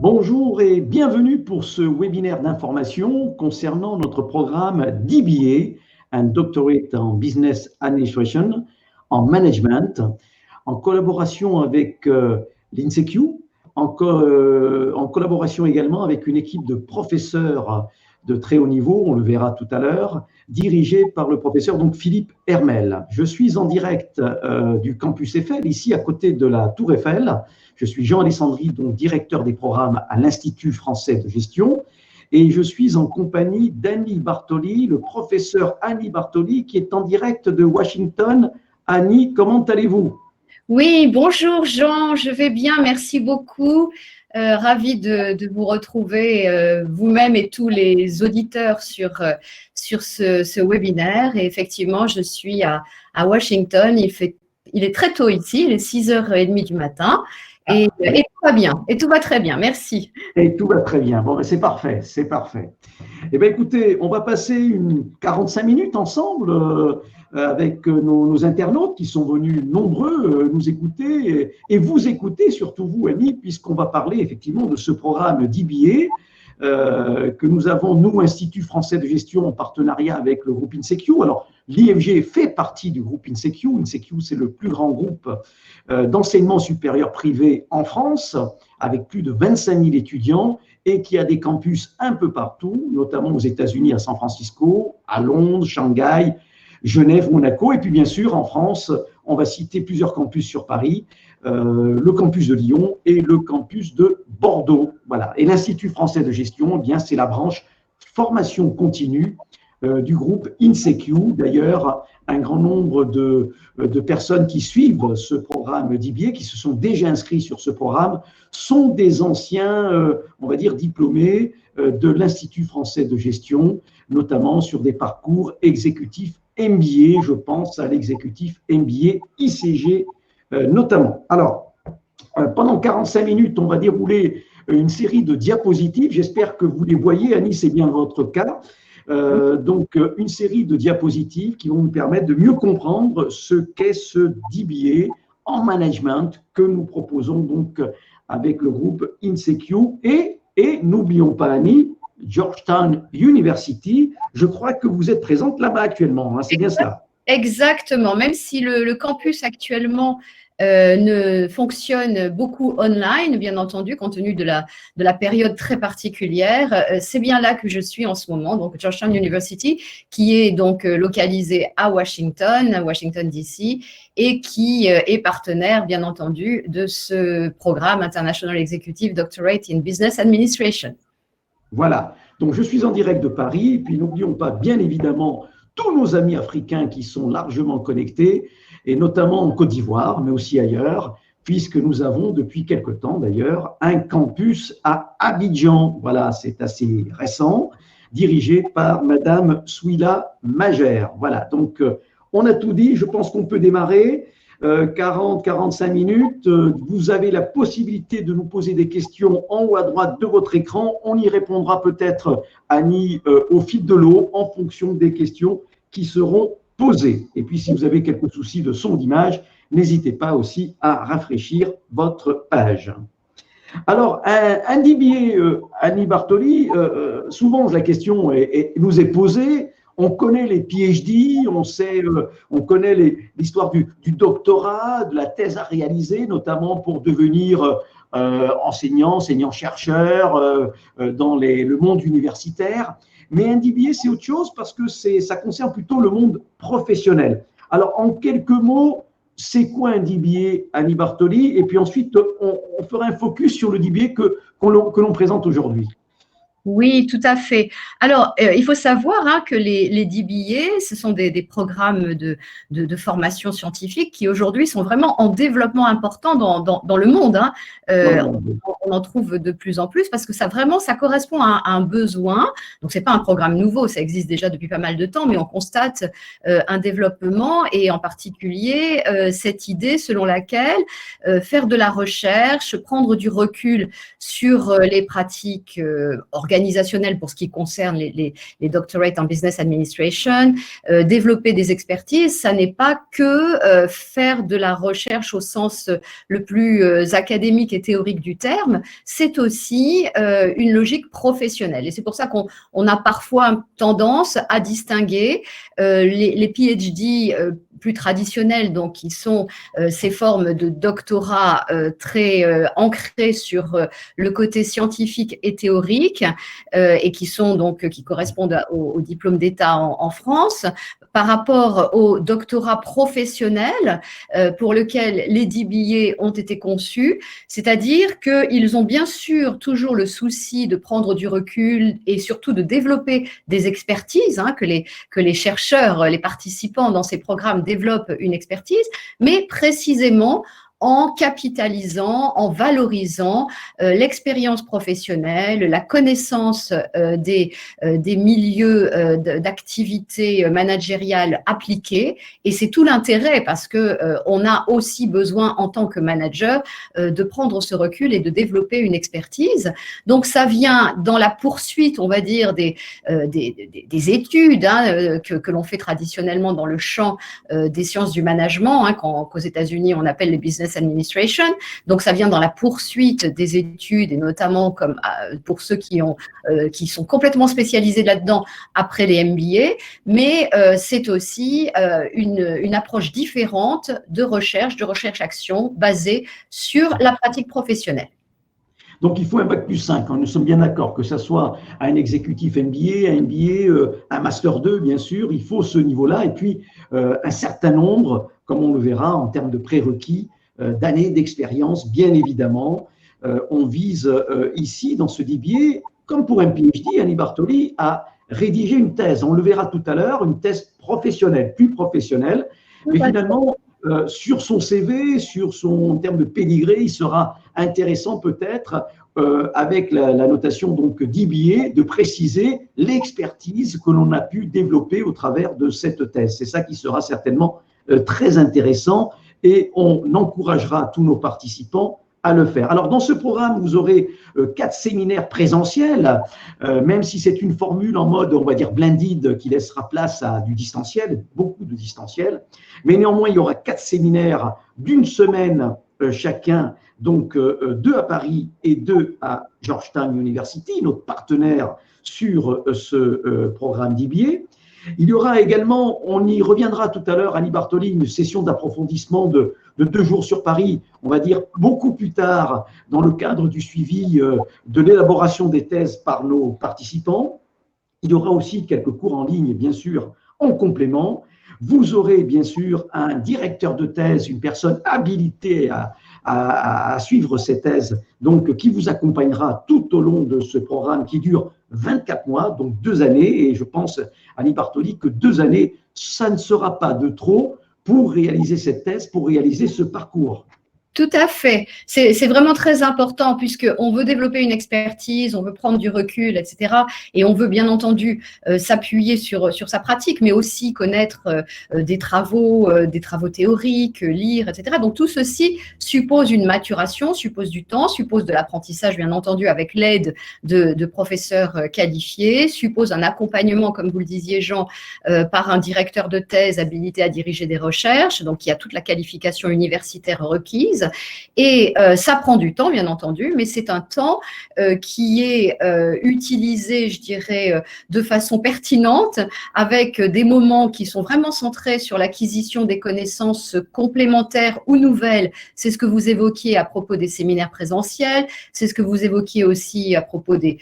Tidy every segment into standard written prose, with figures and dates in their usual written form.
Bonjour et bienvenue pour ce webinaire d'information concernant notre programme DBA, un Doctorate en Business Administration, en Management, en collaboration avec l'INSEQ, en collaboration également avec une équipe de professeurs de très haut niveau, on le verra tout à l'heure, dirigée par le professeur donc Philippe Hermel. Je suis en direct du campus Eiffel, ici à côté de la Tour Eiffel. Je suis Jean Alessandri, donc directeur des programmes à l'Institut français de gestion, et je suis en compagnie d'Annie Bartoli, le professeur Annie Bartoli, qui est en direct de Washington. Annie, comment allez-vous? Oui, bonjour Jean, je vais bien, merci beaucoup. Ravie de vous retrouver, vous-même et tous les auditeurs sur ce webinaire. Et effectivement, je suis à Washington, il est très tôt ici, il est 6h30 du matin. Et tout va bien, et tout va très bien, merci. Et tout va très bien, bon, c'est parfait, c'est parfait. Eh bien, écoutez, on va passer 45 minutes ensemble avec nos internautes qui sont venus nombreux nous écouter et vous écouter, surtout vous, Annie, puisqu'on va parler effectivement de ce programme DBA que nous avons, nous, Institut français de gestion, en partenariat avec le groupe INSEQ. Alors, l'IFG fait partie du groupe INSEQ. INSEQ, c'est le plus grand groupe d'enseignement supérieur privé en France, avec plus de 25 000 étudiants et qui a des campus un peu partout, notamment aux États-Unis, à San Francisco, à Londres, Shanghai, Genève, Monaco, et puis bien sûr en France, on va citer plusieurs campus sur Paris, le campus de Lyon et le campus de Bordeaux. Voilà. Et l'Institut français de gestion, eh bien, c'est la branche formation continue du groupe INSEQ. D'ailleurs, un grand nombre de personnes qui suivent ce programme DBA, qui se sont déjà inscrits sur ce programme, sont des anciens, on va dire, diplômés de l'Institut français de gestion, notamment sur des parcours exécutifs MBA. Je pense à l'exécutif MBA ICG notamment. Alors, pendant 45 minutes, on va dérouler une série de diapositives. J'espère que vous les voyez. Annie, c'est bien votre cas. Donc, une série de diapositives qui vont nous permettre de mieux comprendre ce qu'est ce DBA en management que nous proposons donc avec le groupe INSEQ. Et n'oublions pas, Annie, Georgetown University, je crois que vous êtes présente là-bas actuellement, hein, c'est bien cela? Exactement, même si le campus actuellement ne fonctionne beaucoup online, bien entendu, compte tenu de la période très particulière. C'est bien là que je suis en ce moment, donc Georgetown University, qui est donc localisée à Washington DC, et qui est partenaire, bien entendu, de ce programme International Executive Doctorate in Business Administration. Voilà, donc je suis en direct de Paris, et puis n'oublions pas, bien évidemment, tous nos amis africains qui sont largement connectés, et notamment en Côte d'Ivoire, mais aussi ailleurs, puisque nous avons depuis quelque temps d'ailleurs un campus à Abidjan. Voilà, c'est assez récent, dirigé par Madame Souila Magère. Voilà, donc on a tout dit, je pense qu'on peut démarrer. 40-45 minutes, vous avez la possibilité de nous poser des questions en haut à droite de votre écran. On y répondra peut-être, Annie, au fil de l'eau, en fonction des questions qui seront posées. Et puis, si vous avez quelques soucis de son ou d'image, n'hésitez pas aussi à rafraîchir votre page. Alors, un DBA, Annie Bartoli, souvent la question nous est posée. On connaît les PhD, on connaît l'histoire du doctorat, de la thèse à réaliser, notamment pour devenir enseignant-chercheur dans le monde universitaire. Mais un DBA, c'est autre chose parce que ça concerne plutôt le monde professionnel. Alors, en quelques mots, c'est quoi un DBA, Annie Bartoli? Et puis ensuite, on fera un focus sur le DBA que l'on présente aujourd'hui. Oui, tout à fait. Alors, il faut savoir que les DBA, ce sont des programmes de formation scientifique qui aujourd'hui sont vraiment en développement important dans le monde. On en trouve de plus en plus parce que ça correspond à un besoin. Donc, c'est pas un programme nouveau, ça existe déjà depuis pas mal de temps, mais on constate un développement et en particulier cette idée selon laquelle faire de la recherche, prendre du recul sur les pratiques organisationnelles, organisationnelle pour ce qui concerne les doctorates en business administration, développer des expertises, ça n'est pas que faire de la recherche au sens le plus académique et théorique du terme, c'est aussi une logique professionnelle. Et c'est pour ça qu'on a parfois tendance à distinguer les PhD plus traditionnels, donc qui sont ces formes de doctorat très ancrées sur le côté scientifique et théorique et qui correspondent au diplôme d'État en France, par rapport au doctorat professionnel pour lequel les DBA ont été conçus, c'est-à-dire qu'ils ont bien sûr toujours le souci de prendre du recul et surtout de développer des expertises, que les chercheurs, les participants dans ces programmes développent une expertise, mais précisément en capitalisant, en valorisant l'expérience professionnelle, la connaissance des milieux d'activité managériale appliqués. Et c'est tout l'intérêt parce qu'on a aussi besoin en tant que manager de prendre ce recul et de développer une expertise. Donc, ça vient dans la poursuite, on va dire, des études que l'on fait traditionnellement dans le champ des sciences du management, qu'aux États-Unis, on appelle les business administration. Donc, ça vient dans la poursuite des études et notamment comme pour ceux qui sont complètement spécialisés là-dedans après les MBA, mais c'est aussi une approche différente de recherche-action basée sur la pratique professionnelle. Donc, il faut un Bac+5. Nous sommes bien d'accord, que ce soit un exécutif MBA, un MBA, un Master 2, bien sûr, il faut ce niveau-là. Et puis, un certain nombre, comme on le verra en termes de prérequis, d'années d'expérience, bien évidemment. On vise ici, dans ce DBA, comme pour un PhD, Annie Bartoli, à rédiger une thèse. On le verra tout à l'heure, une thèse professionnelle, plus professionnelle. Mais finalement, sur son CV, en termes de pédigré, il sera intéressant peut-être, avec la notation donc DBA, de préciser l'expertise que l'on a pu développer au travers de cette thèse. C'est ça qui sera certainement très intéressant et on encouragera tous nos participants à le faire. Alors, dans ce programme, vous aurez 4 séminaires présentiels, même si c'est une formule en mode, on va dire, blended, qui laissera place à du distanciel, beaucoup de distanciel. Mais néanmoins, il y aura 4 séminaires d'une semaine chacun, donc 2 à Paris et 2 à Georgetown University, notre partenaire sur ce programme DBA. Il y aura également, on y reviendra tout à l'heure, Annie Bartoli, une session d'approfondissement de 2 jours sur Paris, on va dire beaucoup plus tard, dans le cadre du suivi de l'élaboration des thèses par nos participants. Il y aura aussi quelques cours en ligne, bien sûr, en complément. Vous aurez bien sûr un directeur de thèse, une personne habilitée à suivre ces thèses, donc qui vous accompagnera tout au long de ce programme qui dure 24 mois, donc 2 années. Et je pense, Annie Bartoli, que 2 années, ça ne sera pas de trop pour réaliser cette thèse, pour réaliser ce parcours. Tout à fait. C'est vraiment très important puisqu'on veut développer une expertise, on veut prendre du recul, etc. Et on veut bien entendu s'appuyer sur sa pratique, mais aussi connaître des travaux théoriques, lire, etc. Donc tout ceci suppose une maturation, suppose du temps, suppose de l'apprentissage, bien entendu, avec l'aide de professeurs qualifiés, suppose un accompagnement, comme vous le disiez, Jean, par un directeur de thèse habilité à diriger des recherches, donc il y a toute la qualification universitaire requise. Et ça prend du temps, bien entendu, mais c'est un temps qui est utilisé, je dirais, de façon pertinente, avec des moments qui sont vraiment centrés sur l'acquisition des connaissances complémentaires ou nouvelles. C'est ce que vous évoquiez à propos des séminaires présentiels, c'est ce que vous évoquiez aussi à propos des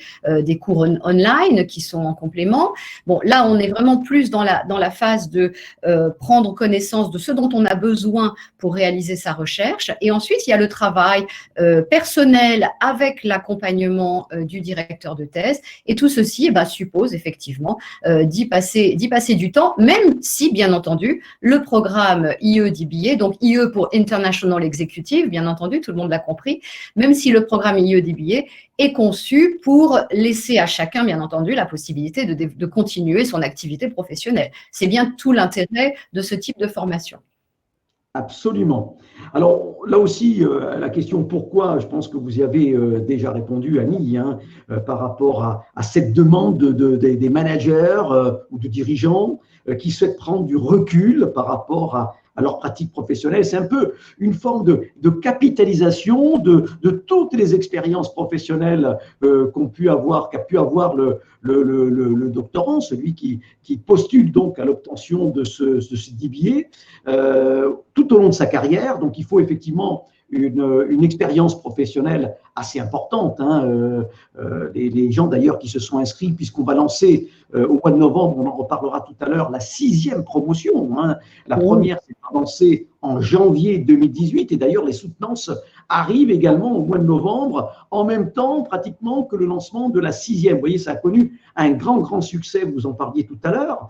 cours online qui sont en complément. Bon, là, on est vraiment plus dans la phase de prendre connaissance de ce dont on a besoin pour réaliser sa recherche. Et ensuite, il y a le travail personnel avec l'accompagnement du directeur de thèse. Et tout ceci suppose effectivement d'y passer du temps, même si, bien entendu, le programme IE-DBA, donc IE pour International Executive, bien entendu, tout le monde l'a compris, même si le programme IE-DBA est conçu pour laisser à chacun, bien entendu, la possibilité de continuer son activité professionnelle. C'est bien tout l'intérêt de ce type de formation. Absolument. Alors là aussi, la question pourquoi, je pense que vous y avez déjà répondu, Annie, hein, par rapport à cette demande des managers ou de dirigeants qui souhaitent prendre du recul par rapport à leur pratique professionnelle. C'est un peu une forme de capitalisation de toutes les expériences professionnelles qu'a pu avoir le doctorant, celui qui postule donc à l'obtention de ce DBA. Tout au long de sa carrière. Donc, il faut effectivement une expérience professionnelle assez importante. Hein. Les gens d'ailleurs qui se sont inscrits, puisqu'on va lancer au mois de novembre, on en reparlera tout à l'heure, la 6e promotion. Hein. La première s'est lancée en janvier 2018 et d'ailleurs les soutenances arrivent également au mois de novembre, en même temps pratiquement que le lancement de la 6e. Vous voyez, ça a connu un grand succès, vous en parliez tout à l'heure,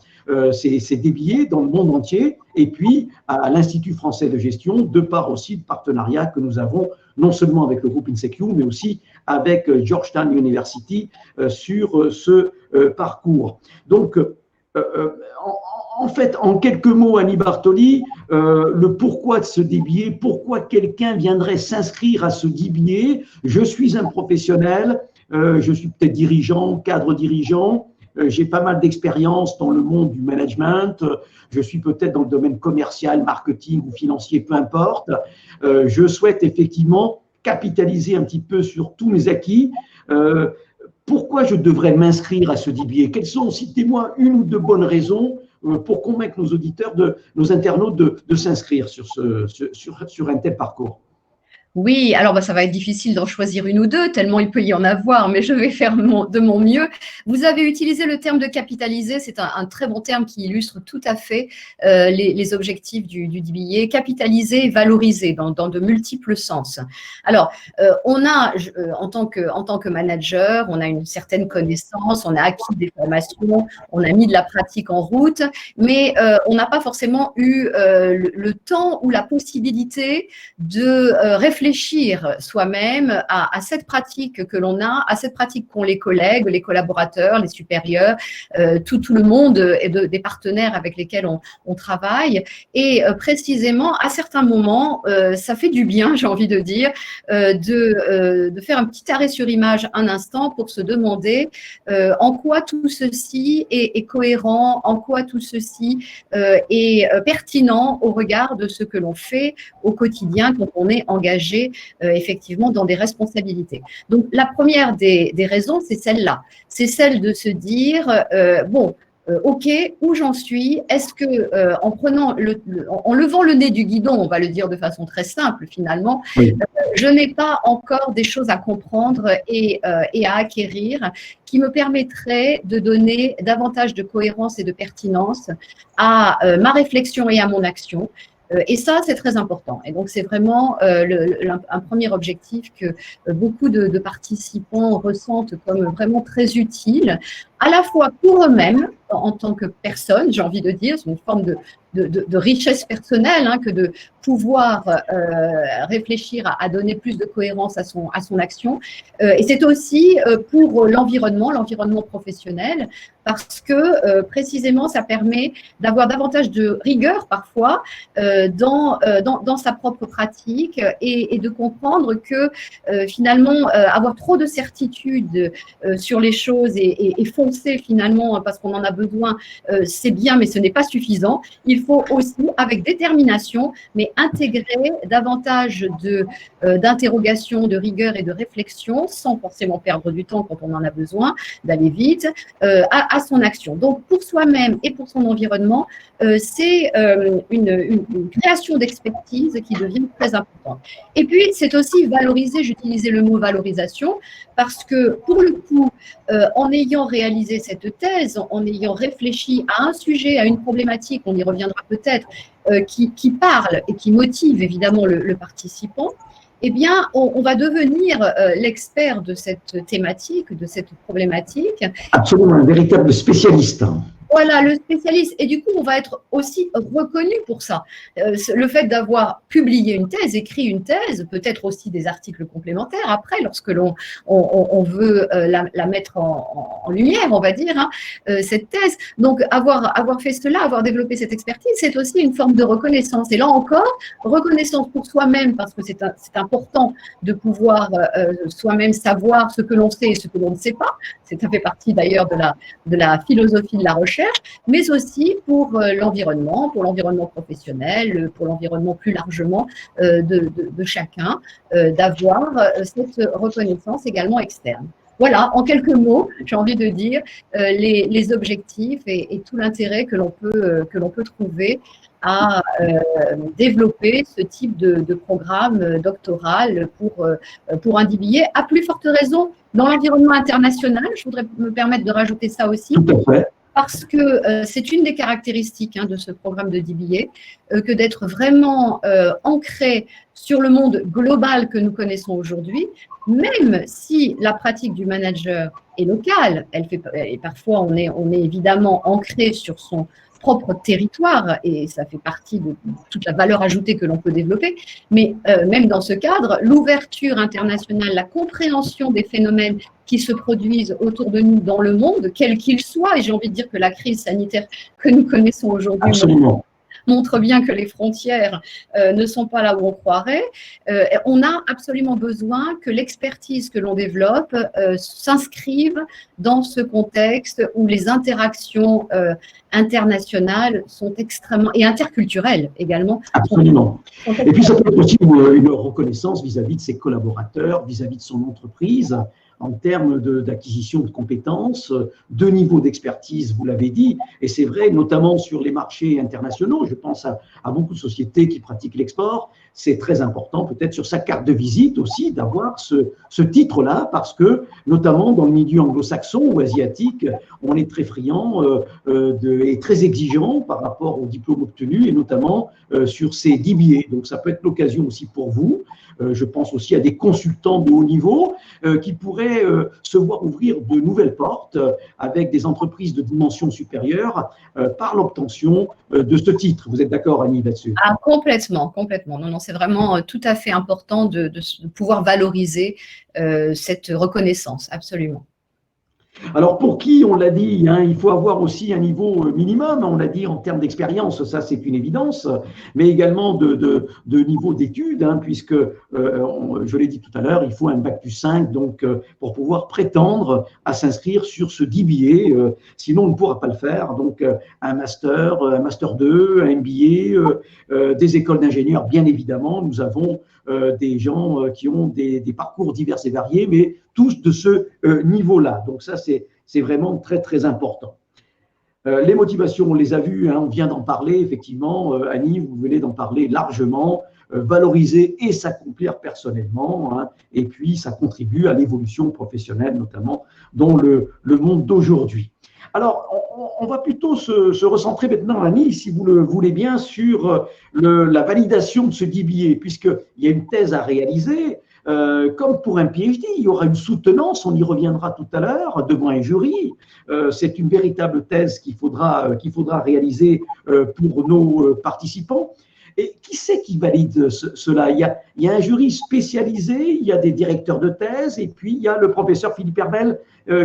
c'est DBA dans le monde entier, et puis à l'Institut français de gestion, de part aussi de partenariat que nous avons non seulement avec le groupe InSecure, mais aussi avec Georgetown University sur ce parcours. Donc, en fait, en quelques mots, Annie Bartoli, le pourquoi de ce DBA, pourquoi quelqu'un viendrait s'inscrire à ce DBA. Je suis un professionnel, je suis peut-être dirigeant, cadre dirigeant, j'ai pas mal d'expérience dans le monde du management, je suis peut-être dans le domaine commercial, marketing ou financier, peu importe. Je souhaite effectivement capitaliser un petit peu sur tous mes acquis. Pourquoi je devrais m'inscrire à ce DBA? Quelles sont, citez-moi une ou deux bonnes raisons pour convaincre nos auditeurs, nos internautes de s'inscrire sur un tel parcours? Oui, alors ça va être difficile d'en choisir une ou deux, tellement il peut y en avoir, mais je vais faire de mon mieux. Vous avez utilisé le terme de capitaliser, c'est un très bon terme qui illustre tout à fait les objectifs du DBA, capitaliser et valoriser dans de multiples sens. Alors, on a, en tant que manager, on a une certaine connaissance, on a acquis des formations, on a mis de la pratique en route, mais on n'a pas forcément eu le temps ou la possibilité de réfléchir soi-même à cette pratique que l'on a, à cette pratique qu'ont les collègues, les collaborateurs, les supérieurs, tout le monde et des partenaires avec lesquels on travaille. Et précisément, à certains moments, ça fait du bien, j'ai envie de dire, de faire un petit arrêt sur image un instant pour se demander en quoi tout ceci est cohérent, en quoi tout ceci est pertinent au regard de ce que l'on fait au quotidien quand on est engagé effectivement dans des responsabilités. Donc, la première des raisons, c'est celle-là. C'est celle de se dire, OK, où j'en suis? Est-ce que en levant le nez du guidon, on va le dire de façon très simple finalement, oui. Je n'ai pas encore des choses à comprendre et à acquérir qui me permettraient de donner davantage de cohérence et de pertinence à ma réflexion et à mon action. Et ça, c'est très important. Et donc, c'est vraiment un premier objectif que beaucoup de participants ressentent comme vraiment très utile, à la fois pour eux-mêmes, en tant que personne, j'ai envie de dire, c'est une forme de richesse personnelle, hein, que de pouvoir réfléchir à donner plus de cohérence à son action. Et c'est aussi pour l'environnement professionnel, parce que précisément, ça permet d'avoir davantage de rigueur parfois dans sa propre pratique et de comprendre que finalement, avoir trop de certitude sur les choses et foncer finalement parce qu'on en a besoin, c'est bien, mais ce n'est pas suffisant. Il faut aussi, avec détermination, mais intégrer davantage d'interrogation, de rigueur et de réflexion, sans forcément perdre du temps quand on en a besoin, d'aller vite, à son action. Donc, pour soi-même et pour son environnement, c'est une création d'expertise qui devient très importante. Et puis, c'est aussi valoriser, j'utilisais le mot valorisation, parce que pour le coup, en ayant réalisé cette thèse, en ayant réfléchi à un sujet, à une problématique, on y reviendra peut-être, qui parle et qui motive évidemment le participant, eh bien, on va devenir l'expert de cette thématique, de cette problématique. Absolument, un véritable spécialiste. Voilà, le spécialiste. Et du coup, on va être aussi reconnu pour ça. Le fait d'avoir publié une thèse, écrit une thèse, peut-être aussi des articles complémentaires après, lorsque on veut la mettre en lumière, on va dire, hein, cette thèse. Donc, avoir fait cela, avoir développé cette expertise, c'est aussi une forme de reconnaissance. Et là encore, reconnaissance pour soi-même, parce que c'est important de pouvoir soi-même savoir ce que l'on sait et ce que l'on ne sait pas. Ça fait partie d'ailleurs de la philosophie de la recherche, mais aussi pour l'environnement professionnel, pour l'environnement plus largement de chacun, d'avoir cette reconnaissance également externe. Voilà, en quelques mots, j'ai envie de dire les objectifs et tout l'intérêt que l'on peut trouver à développer ce type de programme doctoral pour un DBA, à plus forte raison dans l'environnement international. Je voudrais me permettre de rajouter ça aussi. Tout à fait. Parce que c'est une des caractéristiques de ce programme de DBA, que d'être vraiment ancré sur le monde global que nous connaissons aujourd'hui, même si la pratique du manager est locale, et parfois on est évidemment ancré sur son propre territoire, et ça fait partie de toute la valeur ajoutée que l'on peut développer, mais même dans ce cadre, l'ouverture internationale, la compréhension des phénomènes qui se produisent autour de nous dans le monde, quels qu'ils soient, et j'ai envie de dire que la crise sanitaire que nous connaissons aujourd'hui montre bien que les frontières ne sont pas là où on croirait. On a absolument besoin que l'expertise que l'on développe s'inscrive dans ce contexte où les interactions internationales sont extrêmement, et interculturelles également. Absolument. Et puis ça peut être aussi une reconnaissance vis-à-vis de ses collaborateurs, vis-à-vis de son entreprise, en termes d'acquisition de compétences, de niveau d'expertise, vous l'avez dit, et c'est vrai, notamment sur les marchés internationaux, je pense à beaucoup de sociétés qui pratiquent l'export, c'est très important peut-être sur sa carte de visite aussi d'avoir ce titre-là, parce que notamment dans le milieu anglo-saxon ou asiatique, on est très friand et très exigeant par rapport aux diplômes obtenus, et notamment sur ces DBA. Donc ça peut être l'occasion aussi pour vous, je pense aussi à des consultants de haut niveau qui pourraient se voir ouvrir de nouvelles portes avec des entreprises de dimension supérieure par l'obtention de ce titre. Vous êtes d'accord, Annie, là-dessus? Ah, complètement, complètement. Non, c'est vraiment tout à fait important de pouvoir valoriser cette reconnaissance, absolument. Alors pour qui, on l'a dit, il faut avoir aussi un niveau minimum, on l'a dit en termes d'expérience, ça c'est une évidence, mais également de niveau d'études, puisque, je l'ai dit tout à l'heure, il faut un bac+5 donc, pour pouvoir prétendre à s'inscrire sur ce DBA, sinon on ne pourra pas le faire. Donc un master 2, un MBA, des écoles d'ingénieurs, bien évidemment, nous avons des gens qui ont des parcours divers et variés, mais tous de ce niveau-là. Donc ça, c'est vraiment très, très important. Les motivations, on les a vues, on vient d'en parler, effectivement. Annie, vous venez d'en parler largement. Valoriser et s'accomplir personnellement, et puis ça contribue à l'évolution professionnelle, notamment dans le monde d'aujourd'hui. Alors, on va plutôt se recentrer maintenant, Annie, si vous le voulez bien, sur la validation de ce DBA, puisqu'il y a une thèse à réaliser. Comme pour un PhD, il y aura une soutenance, on y reviendra tout à l'heure, devant un jury. C'est une véritable thèse qu'il faudra réaliser pour nos participants. Et qui c'est qui valide cela? Il y a un jury spécialisé, il y a des directeurs de thèse, et puis il y a le professeur Philippe Hermel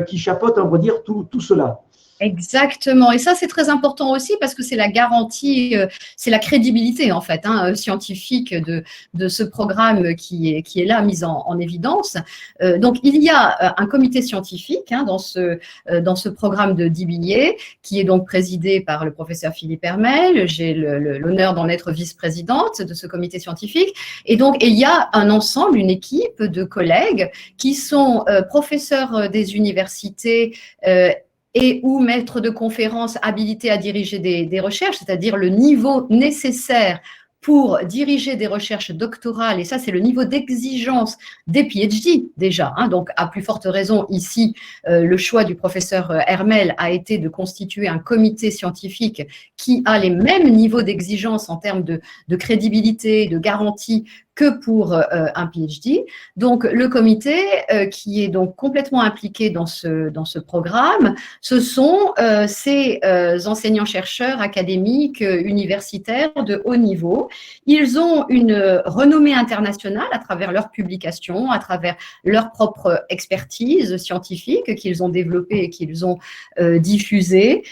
qui chapeaute, on va dire, tout cela. Exactement. Et ça, c'est très important aussi parce que c'est la garantie, c'est la crédibilité en fait scientifique de ce programme qui est là mis en évidence. Donc, il y a un comité scientifique dans ce programme de DBA qui est donc présidé par le professeur Philippe Hermel. J'ai l'honneur d'en être vice-présidente de ce comité scientifique. Et donc, il y a un ensemble, une équipe de collègues qui sont professeurs des universités et ou maître de conférences habilité à diriger des recherches, c'est-à-dire le niveau nécessaire pour diriger des recherches doctorales, et ça c'est le niveau d'exigence des PhD déjà, donc à plus forte raison ici, le choix du professeur Hermel a été de constituer un comité scientifique qui a les mêmes niveaux d'exigence en termes de crédibilité, de garantie que pour un PhD. Donc, le comité qui est donc complètement impliqué dans ce programme, ce sont ces enseignants-chercheurs académiques, universitaires de haut niveau. Ils ont une renommée internationale à travers leurs publications, à travers leur propre expertise scientifique qu'ils ont développée et qu'ils ont diffusée.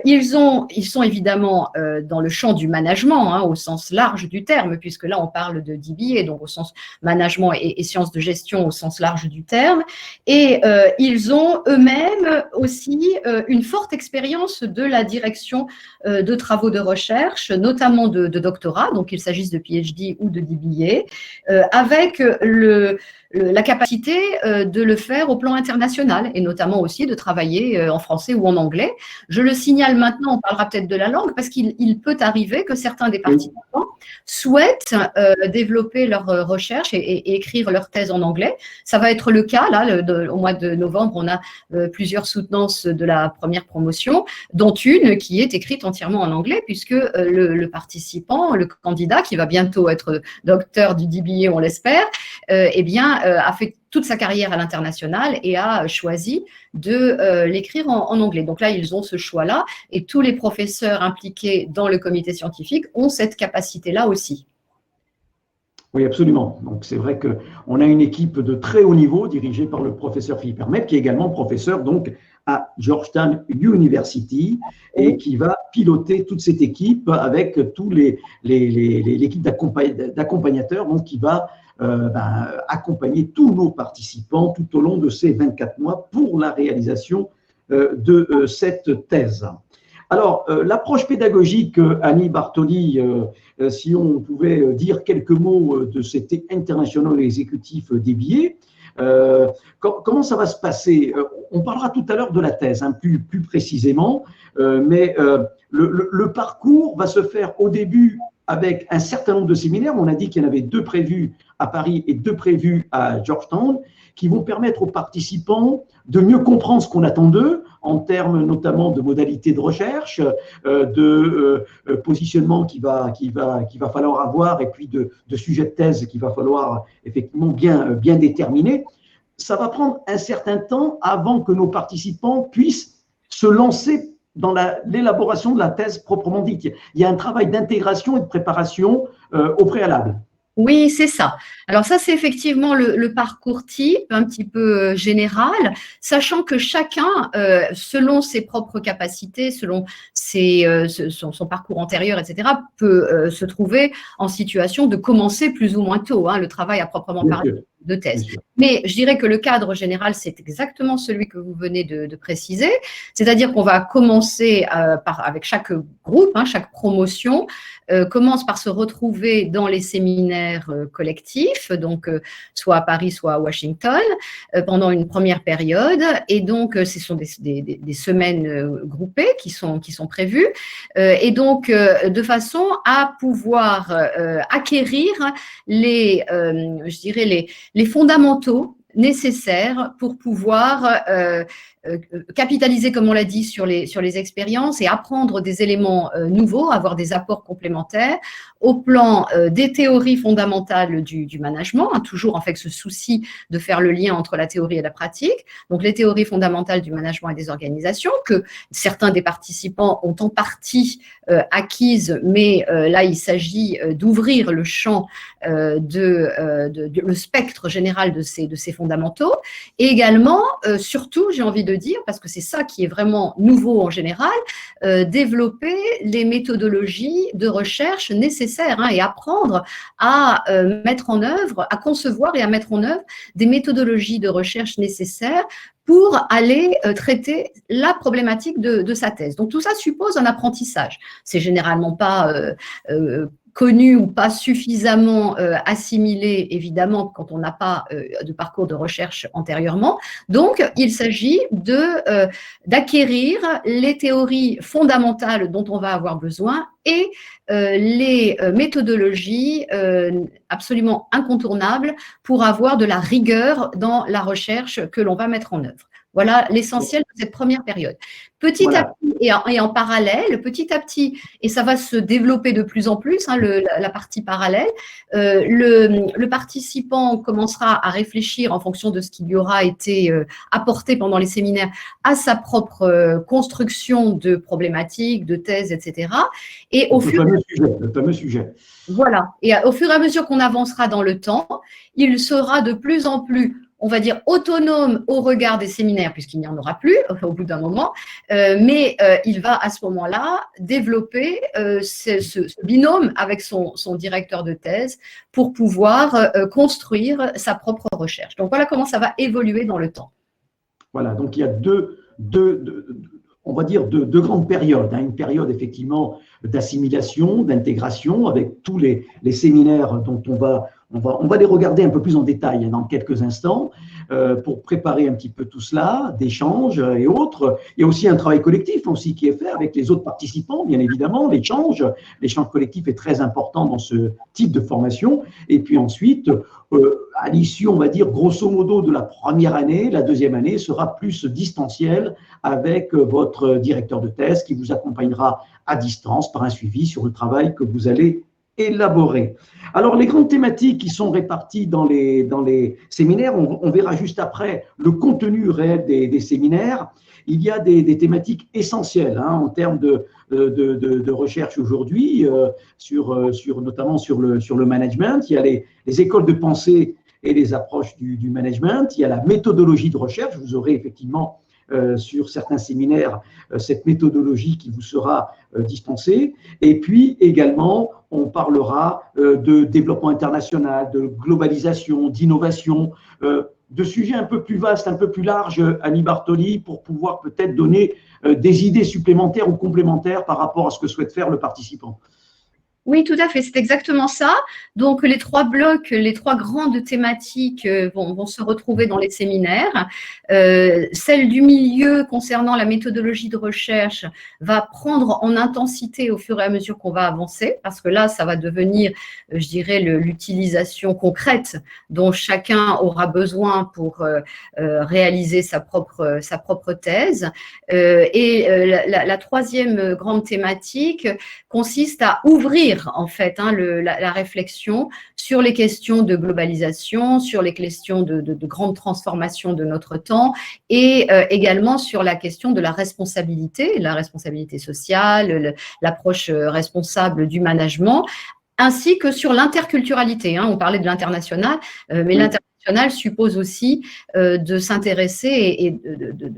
Ils sont évidemment dans le champ du management, hein, au sens large du terme, puisque là, on parle de DBA, donc au sens management et sciences de gestion au sens large du terme. Et ils ont eux-mêmes aussi une forte expérience de la direction de travaux de recherche, notamment de doctorat, donc qu'il s'agisse de PhD ou de DBA, avec la capacité de le faire au plan international et notamment aussi de travailler en français ou en anglais. Je le signale maintenant, on parlera peut-être de la langue, parce qu'il peut arriver que certains des participants souhaitent développer leur recherche et écrire leur thèse en anglais. Ça va être le cas, là, au mois de novembre, on a plusieurs soutenances de la première promotion, dont une qui est écrite entièrement en anglais, puisque le participant, le candidat, qui va bientôt être docteur du DBA, on l'espère, eh bien, a fait toute sa carrière à l'international et a choisi de l'écrire en anglais. Donc là, ils ont ce choix-là et tous les professeurs impliqués dans le comité scientifique ont cette capacité-là aussi. Oui, absolument. Donc, c'est vrai qu'on a une équipe de très haut niveau dirigée par le professeur Philippe Hermet, qui est également professeur donc, à Georgetown University et qui va piloter toute cette équipe avec tous l'équipe d'accompagnateurs, donc qui va accompagner tous nos participants tout au long de ces 24 mois pour la réalisation de cette thèse. Alors, l'approche pédagogique, Annie Bartoli, si on pouvait dire quelques mots de cet International Executive DBA, comment ça va se passer? On parlera tout à l'heure de la thèse, hein, plus précisément, mais le parcours va se faire au début avec un certain nombre de séminaires. On a dit qu'il y en avait 2 prévus à Paris et 2 prévus à Georgetown, qui vont permettre aux participants de mieux comprendre ce qu'on attend d'eux, en termes notamment de modalités de recherche, de positionnement qu'il va falloir avoir, et puis de sujets de thèse qu'il va falloir effectivement bien déterminer. Ça va prendre un certain temps avant que nos participants puissent se lancer dans l'élaboration de la thèse proprement dite. Il y a un travail d'intégration et de préparation au préalable. Oui, c'est ça. Alors ça, c'est effectivement le parcours type, un petit peu général, sachant que chacun, selon ses propres capacités, selon son parcours antérieur, etc., peut se trouver en situation de commencer plus ou moins tôt, hein, le travail à proprement parler de thèse. Mais je dirais que le cadre général, c'est exactement celui que vous venez de préciser, c'est-à-dire qu'on va commencer avec chaque groupe, hein, chaque promotion, commence par se retrouver dans les séminaires collectifs, donc soit à Paris, soit à Washington, pendant une première période. Et donc, ce sont des semaines groupées qui sont prévues. Et donc, de façon à pouvoir acquérir je dirais les fondamentaux nécessaires pour pouvoir capitaliser, comme on l'a dit, sur les expériences et apprendre des éléments nouveaux, avoir des apports complémentaires au plan des théories fondamentales du management, hein, toujours en fait ce souci de faire le lien entre la théorie et la pratique. Donc les théories fondamentales du management et des organisations que certains des participants ont en partie acquises, mais là il s'agit d'ouvrir le champ le spectre général de ces fondamentaux. Et également, surtout, j'ai envie de dire, parce que c'est ça qui est vraiment nouveau en général, développer les méthodologies de recherche nécessaires, hein, et apprendre à mettre en œuvre, à concevoir et à mettre en œuvre des méthodologies de recherche nécessaires pour aller traiter la problématique de sa thèse. Donc tout ça suppose un apprentissage. C'est généralement pas connu ou pas suffisamment assimilé, évidemment, quand on n'a pas de parcours de recherche antérieurement. Donc, il s'agit d'acquérir les théories fondamentales dont on va avoir besoin et les méthodologies absolument incontournables pour avoir de la rigueur dans la recherche que l'on va mettre en œuvre. Voilà l'essentiel de cette première période. Petit à petit, et en parallèle, petit à petit, et ça va se développer de plus en plus, hein, la partie parallèle, le participant commencera à réfléchir en fonction de ce qui lui aura été apporté pendant les séminaires à sa propre construction de problématiques, de thèses, etc. Et au fur le fameux sujet. Voilà. Et au fur et à mesure qu'on avancera dans le temps, il sera de plus en plus, on va dire, autonome au regard des séminaires, puisqu'il n'y en aura plus au bout d'un moment, mais il va à ce moment-là développer ce binôme avec son directeur de thèse pour pouvoir construire sa propre recherche. Donc voilà comment ça va évoluer dans le temps. Voilà, donc il y a on va dire deux grandes périodes. Hein. Une période effectivement d'assimilation, d'intégration avec tous les séminaires dont on va les regarder un peu plus en détail dans quelques instants pour préparer un petit peu tout cela, d'échanges et autres. Il y a aussi un travail collectif aussi qui est fait avec les autres participants, bien évidemment. L'échange collectif est très important dans ce type de formation. Et puis ensuite, à l'issue, on va dire grosso modo de la première année, la deuxième année sera plus distancielle avec votre directeur de thèse qui vous accompagnera à distance par un suivi sur le travail que vous allez élaborer. Alors, les grandes thématiques qui sont réparties dans les séminaires, on verra juste après le contenu réel des séminaires. Il y a des thématiques essentielles hein, en termes de recherche aujourd'hui, notamment sur le management. Il y a les écoles de pensée et les approches du management. Il y a la méthodologie de recherche. Vous aurez effectivement sur certains séminaires cette méthodologie qui vous sera dispensée. Et puis également, on parlera de développement international, de globalisation, d'innovation, de sujets un peu plus vastes, un peu plus larges, Annie Bartoli, pour pouvoir peut-être donner des idées supplémentaires ou complémentaires par rapport à ce que souhaite faire le participant. Oui, tout à fait, c'est exactement ça. Donc, les trois blocs, les trois grandes thématiques vont se retrouver dans les séminaires. Celle du milieu concernant la méthodologie de recherche va prendre en intensité au fur et à mesure qu'on va avancer, parce que là, ça va devenir, je dirais, l'utilisation concrète dont chacun aura besoin pour réaliser sa propre thèse. La troisième grande thématique consiste à ouvrir en fait la réflexion sur les questions de globalisation, sur les questions de grande transformation de notre temps et également sur la question de la responsabilité sociale, l'approche responsable du management, ainsi que sur l'interculturalité. On parlait de l'international, mais l'international suppose aussi de s'intéresser, et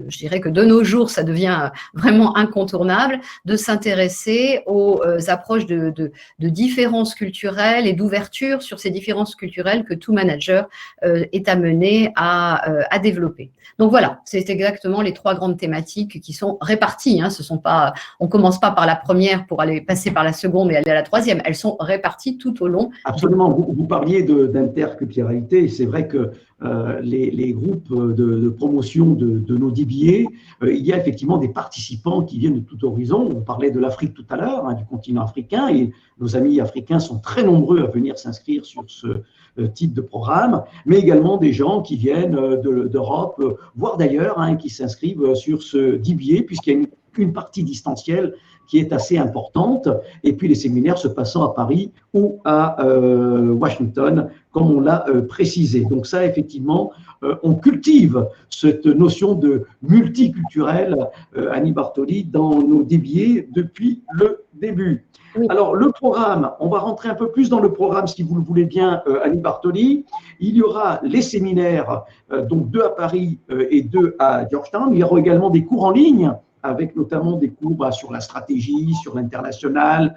je dirais que de nos jours, ça devient vraiment incontournable, de s'intéresser aux approches de différences culturelles et d'ouverture sur ces différences culturelles que tout manager est amené à développer. Donc voilà, c'est exactement les trois grandes thématiques qui sont réparties. On ne commence pas par la première pour aller passer par la seconde et aller à la troisième. Elles sont réparties tout au long. Absolument. Vous parliez d'interculturalité. C'est vrai que les groupes de promotion de nos DBA, il y a effectivement des participants qui viennent de tout horizon. On parlait de l'Afrique tout à l'heure, du continent africain, et nos amis africains sont très nombreux à venir s'inscrire sur ce type de programme, mais également des gens qui viennent d'Europe, voire d'ailleurs, qui s'inscrivent sur ce DBA, puisqu'il y a une partie distancielle qui est assez importante, et puis les séminaires se passant à Paris ou à Washington, comme on l'a précisé. Donc ça, effectivement, on cultive cette notion de multiculturel, Annie Bartoli, dans nos DBA depuis le début. Oui. Alors, le programme, on va rentrer un peu plus dans le programme, si vous le voulez bien, Annie Bartoli. Il y aura les séminaires, donc 2 à Paris et 2 à Georgetown. Il y aura également des cours en ligne, avec notamment des cours sur la stratégie, sur l'international,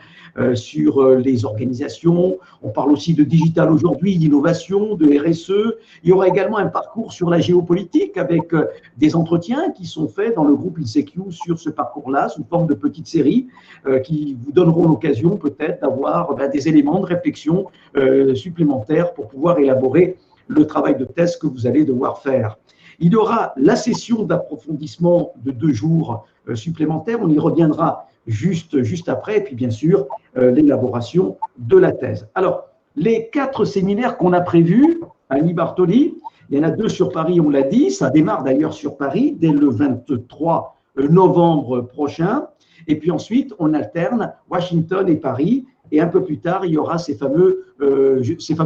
sur les organisations. On parle aussi de digital aujourd'hui, d'innovation, de RSE. Il y aura également un parcours sur la géopolitique avec des entretiens qui sont faits dans le groupe INSECU sur ce parcours-là, sous forme de petites séries qui vous donneront l'occasion peut-être d'avoir des éléments de réflexion supplémentaires pour pouvoir élaborer le travail de thèse que vous allez devoir faire. Il y aura la session d'approfondissement de 2 jours supplémentaires. On y reviendra juste après. Et puis, bien sûr, l'élaboration de la thèse. Alors, les 4 séminaires qu'on a prévus, Annie Bartoli, Il y en a 2 sur Paris, on l'a dit. Ça démarre d'ailleurs sur Paris dès le 23 novembre prochain. Et puis ensuite, on alterne Washington et Paris. Et un peu plus tard, il y aura ces fameuses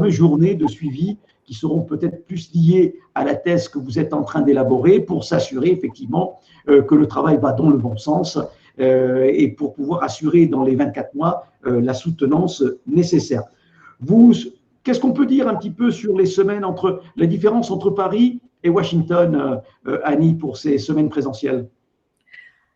journées de suivi qui seront peut-être plus liées à la thèse que vous êtes en train d'élaborer pour s'assurer effectivement que le travail va dans le bon sens et pour pouvoir assurer dans les 24 mois la soutenance nécessaire. Qu'est-ce qu'on peut dire un petit peu sur la différence entre Paris et Washington, Annie, pour ces semaines présentielles?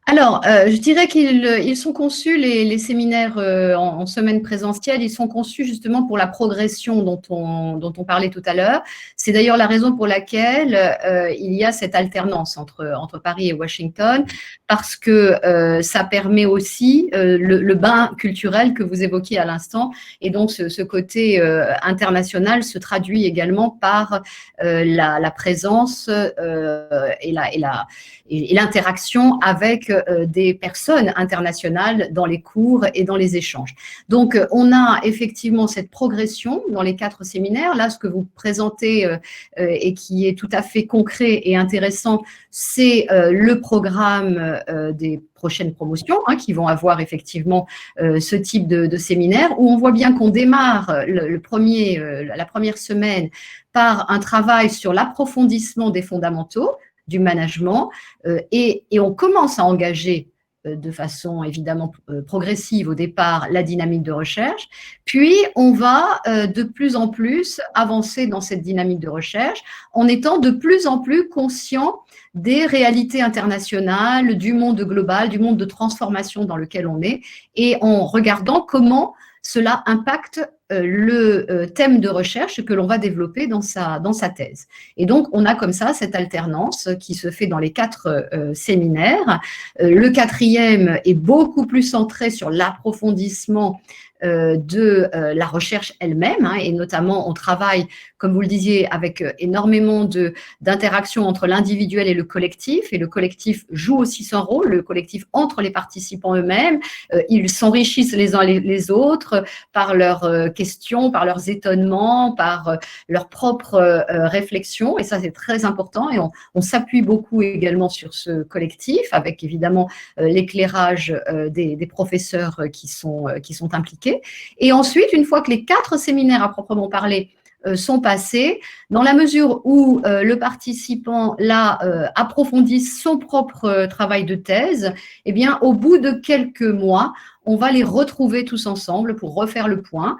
Alors, je dirais qu'ils sont conçus, les séminaires en semaine présentielle, ils sont conçus justement pour la progression dont on parlait tout à l'heure. C'est d'ailleurs la raison pour laquelle il y a cette alternance entre Paris et Washington, parce que ça permet aussi le bain culturel que vous évoquiez à l'instant. Et donc, ce côté international se traduit également par la présence et l'interaction avec des personnes internationales dans les cours et dans les échanges. Donc, on a effectivement cette progression dans les 4 séminaires. Là, ce que vous présentez et qui est tout à fait concret et intéressant, c'est le programme des prochaines promotions qui vont avoir effectivement ce type de séminaire, où on voit bien qu'on démarre la première semaine par un travail sur l'approfondissement des fondamentaux du management et on commence à engager de façon évidemment progressive au départ la dynamique de recherche, puis on va de plus en plus avancer dans cette dynamique de recherche en étant de plus en plus conscient des réalités internationales, du monde global, du monde de transformation dans lequel on est, et en regardant comment cela impacte le thème de recherche que l'on va développer dans sa thèse. Et donc, on a comme ça cette alternance qui se fait dans les 4 séminaires. Le 4e est beaucoup plus centré sur l'approfondissement de la recherche elle-même, et notamment on travaille, comme vous le disiez, avec énormément d'interactions entre l'individuel et le collectif joue aussi son rôle, le collectif entre les participants eux-mêmes, ils s'enrichissent les uns les autres par leurs questions, par leurs étonnements, par leurs propres réflexions, et ça c'est très important, et on s'appuie beaucoup également sur ce collectif, avec évidemment l'éclairage des professeurs qui sont impliqués. Et ensuite, une fois que les 4 séminaires à proprement parler sont passés, dans la mesure où le participant approfondit son propre travail de thèse, eh bien, au bout de quelques mois, on va les retrouver tous ensemble pour refaire le point,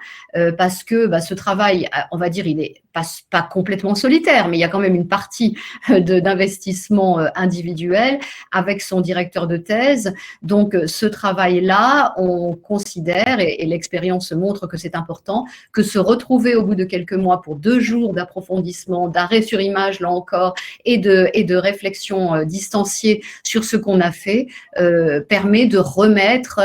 parce que ce travail, on va dire, il n'est pas complètement solitaire, mais il y a quand même une partie d'investissement individuel avec son directeur de thèse. Donc, ce travail-là, on considère, et l'expérience montre que c'est important, que se retrouver au bout de quelques mois pour 2 jours d'approfondissement, d'arrêt sur image, là encore, et de réflexion distanciée sur ce qu'on a fait, permet de remettre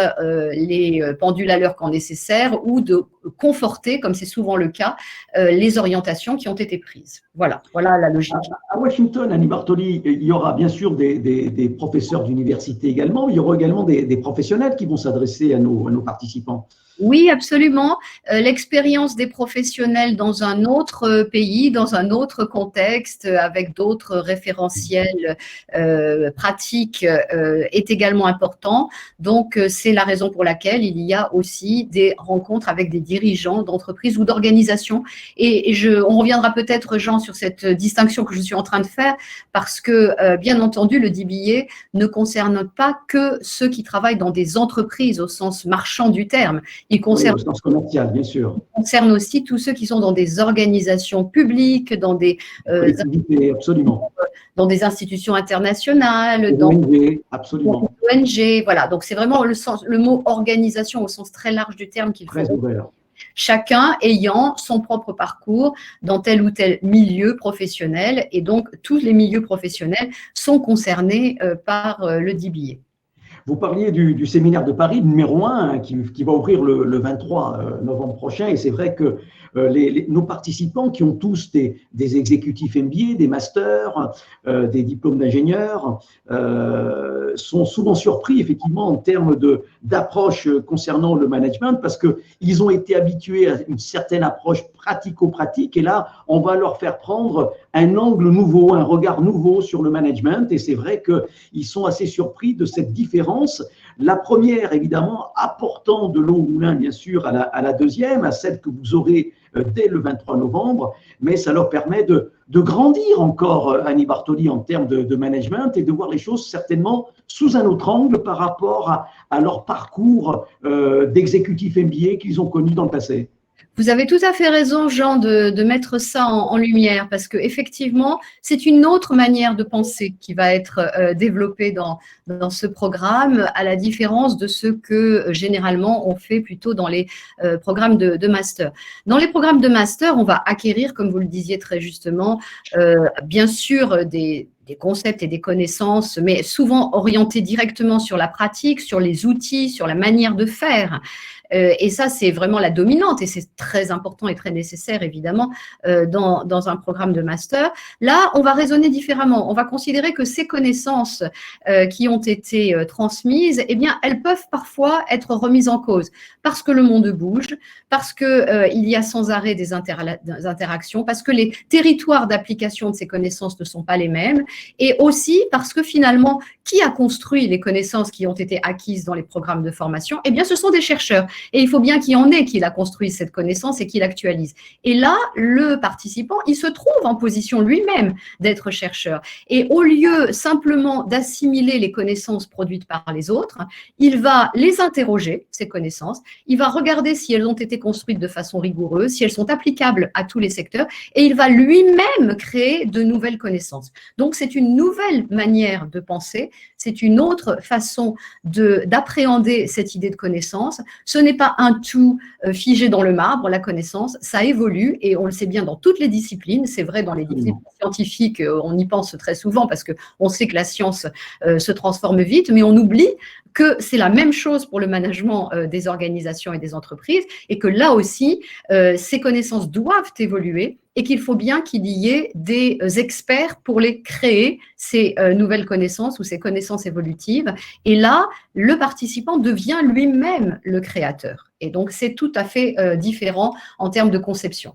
les pendules à l'heure quand nécessaire, ou de conforter, comme c'est souvent le cas, les orientations qui ont été prises. Voilà la logique. À Washington, Annie Bartoli, il y aura bien sûr des professeurs d'université également, il y aura également des professionnels qui vont s'adresser à nos participants. Oui, absolument. L'expérience des professionnels dans un autre pays, dans un autre contexte, avec d'autres référentiels pratiques est également important. Donc, c'est la raison pour laquelle il y a aussi des rencontres avec des dirigeants d'entreprises ou d'organisations. Et on reviendra peut-être, Jean, sur cette distinction que je suis en train de faire, parce que, bien entendu, le DBA ne concerne pas que ceux qui travaillent dans des entreprises au sens marchand du terme. Il concerne, au sens commercial, bien sûr. Il concerne aussi tous ceux qui sont dans des organisations publiques, dans des absolument. Dans des institutions internationales, dans ONG, absolument. ONG, voilà. Donc c'est vraiment le mot organisation au sens très large du terme qu'il faut. Très ouvert. Chacun ayant son propre parcours dans tel ou tel milieu professionnel, et donc tous les milieux professionnels sont concernés par le DBA. Vous parliez du séminaire de Paris numéro 1 qui va ouvrir le 23 novembre prochain, et c'est vrai que nos participants qui ont tous des exécutifs MBA, des masters, des diplômes d'ingénieurs, sont souvent surpris effectivement en termes d'approche concernant le management parce qu'ils ont été habitués à une certaine approche pratico-pratique et là, on va leur faire prendre un angle nouveau, un regard nouveau sur le management et c'est vrai qu'ils sont assez surpris de cette différence. La première, évidemment, apportant de l'eau au moulin, bien sûr, à la deuxième, à celle que vous aurez dès le 23 novembre, mais ça leur permet de grandir encore, Annie Bartoli, en termes de management et de voir les choses certainement sous un autre angle par rapport à leur parcours d'exécutif MBA qu'ils ont connu dans le passé. Vous avez tout à fait raison, Jean, de mettre ça en lumière parce qu'effectivement, c'est une autre manière de penser qui va être développée dans ce programme, à la différence de ce que généralement on fait plutôt dans les programmes de master. Dans les programmes de master, on va acquérir, comme vous le disiez très justement, bien sûr des concepts et des connaissances, mais souvent orientés directement sur la pratique, sur les outils, sur la manière de faire. Et ça, c'est vraiment la dominante et c'est très important et très nécessaire, évidemment, dans un programme de master. Là, on va raisonner différemment. On va considérer que ces connaissances qui ont été transmises, eh bien, elles peuvent parfois être remises en cause parce que le monde bouge, parce qu'il y a sans arrêt des interactions, parce que les territoires d'application de ces connaissances ne sont pas les mêmes et aussi parce que finalement, qui a construit les connaissances qui ont été acquises dans les programmes de formation? Eh bien, ce sont des chercheurs. Et il faut bien qu'il y en ait qui a construit cette connaissance et qui l'actualise. Et là, le participant, il se trouve en position lui-même d'être chercheur. Et au lieu simplement d'assimiler les connaissances produites par les autres, il va les interroger, ces connaissances, il va regarder si elles ont été construites de façon rigoureuse, si elles sont applicables à tous les secteurs, et il va lui-même créer de nouvelles connaissances. Donc, c'est une nouvelle manière de penser, c'est une autre façon d'appréhender cette idée de connaissance. Ce n'est pas un tout figé dans le marbre, la connaissance, ça évolue et on le sait bien dans toutes les disciplines, c'est vrai dans les disciplines scientifiques, on y pense très souvent parce qu'on sait que la science se transforme vite, mais on oublie que c'est la même chose pour le management des organisations et des entreprises et que là aussi, ces connaissances doivent évoluer et qu'il faut bien qu'il y ait des experts pour les créer, ces nouvelles connaissances ou ces connaissances évolutives. Et là, le participant devient lui-même le créateur. Et donc, c'est tout à fait différent en termes de conception.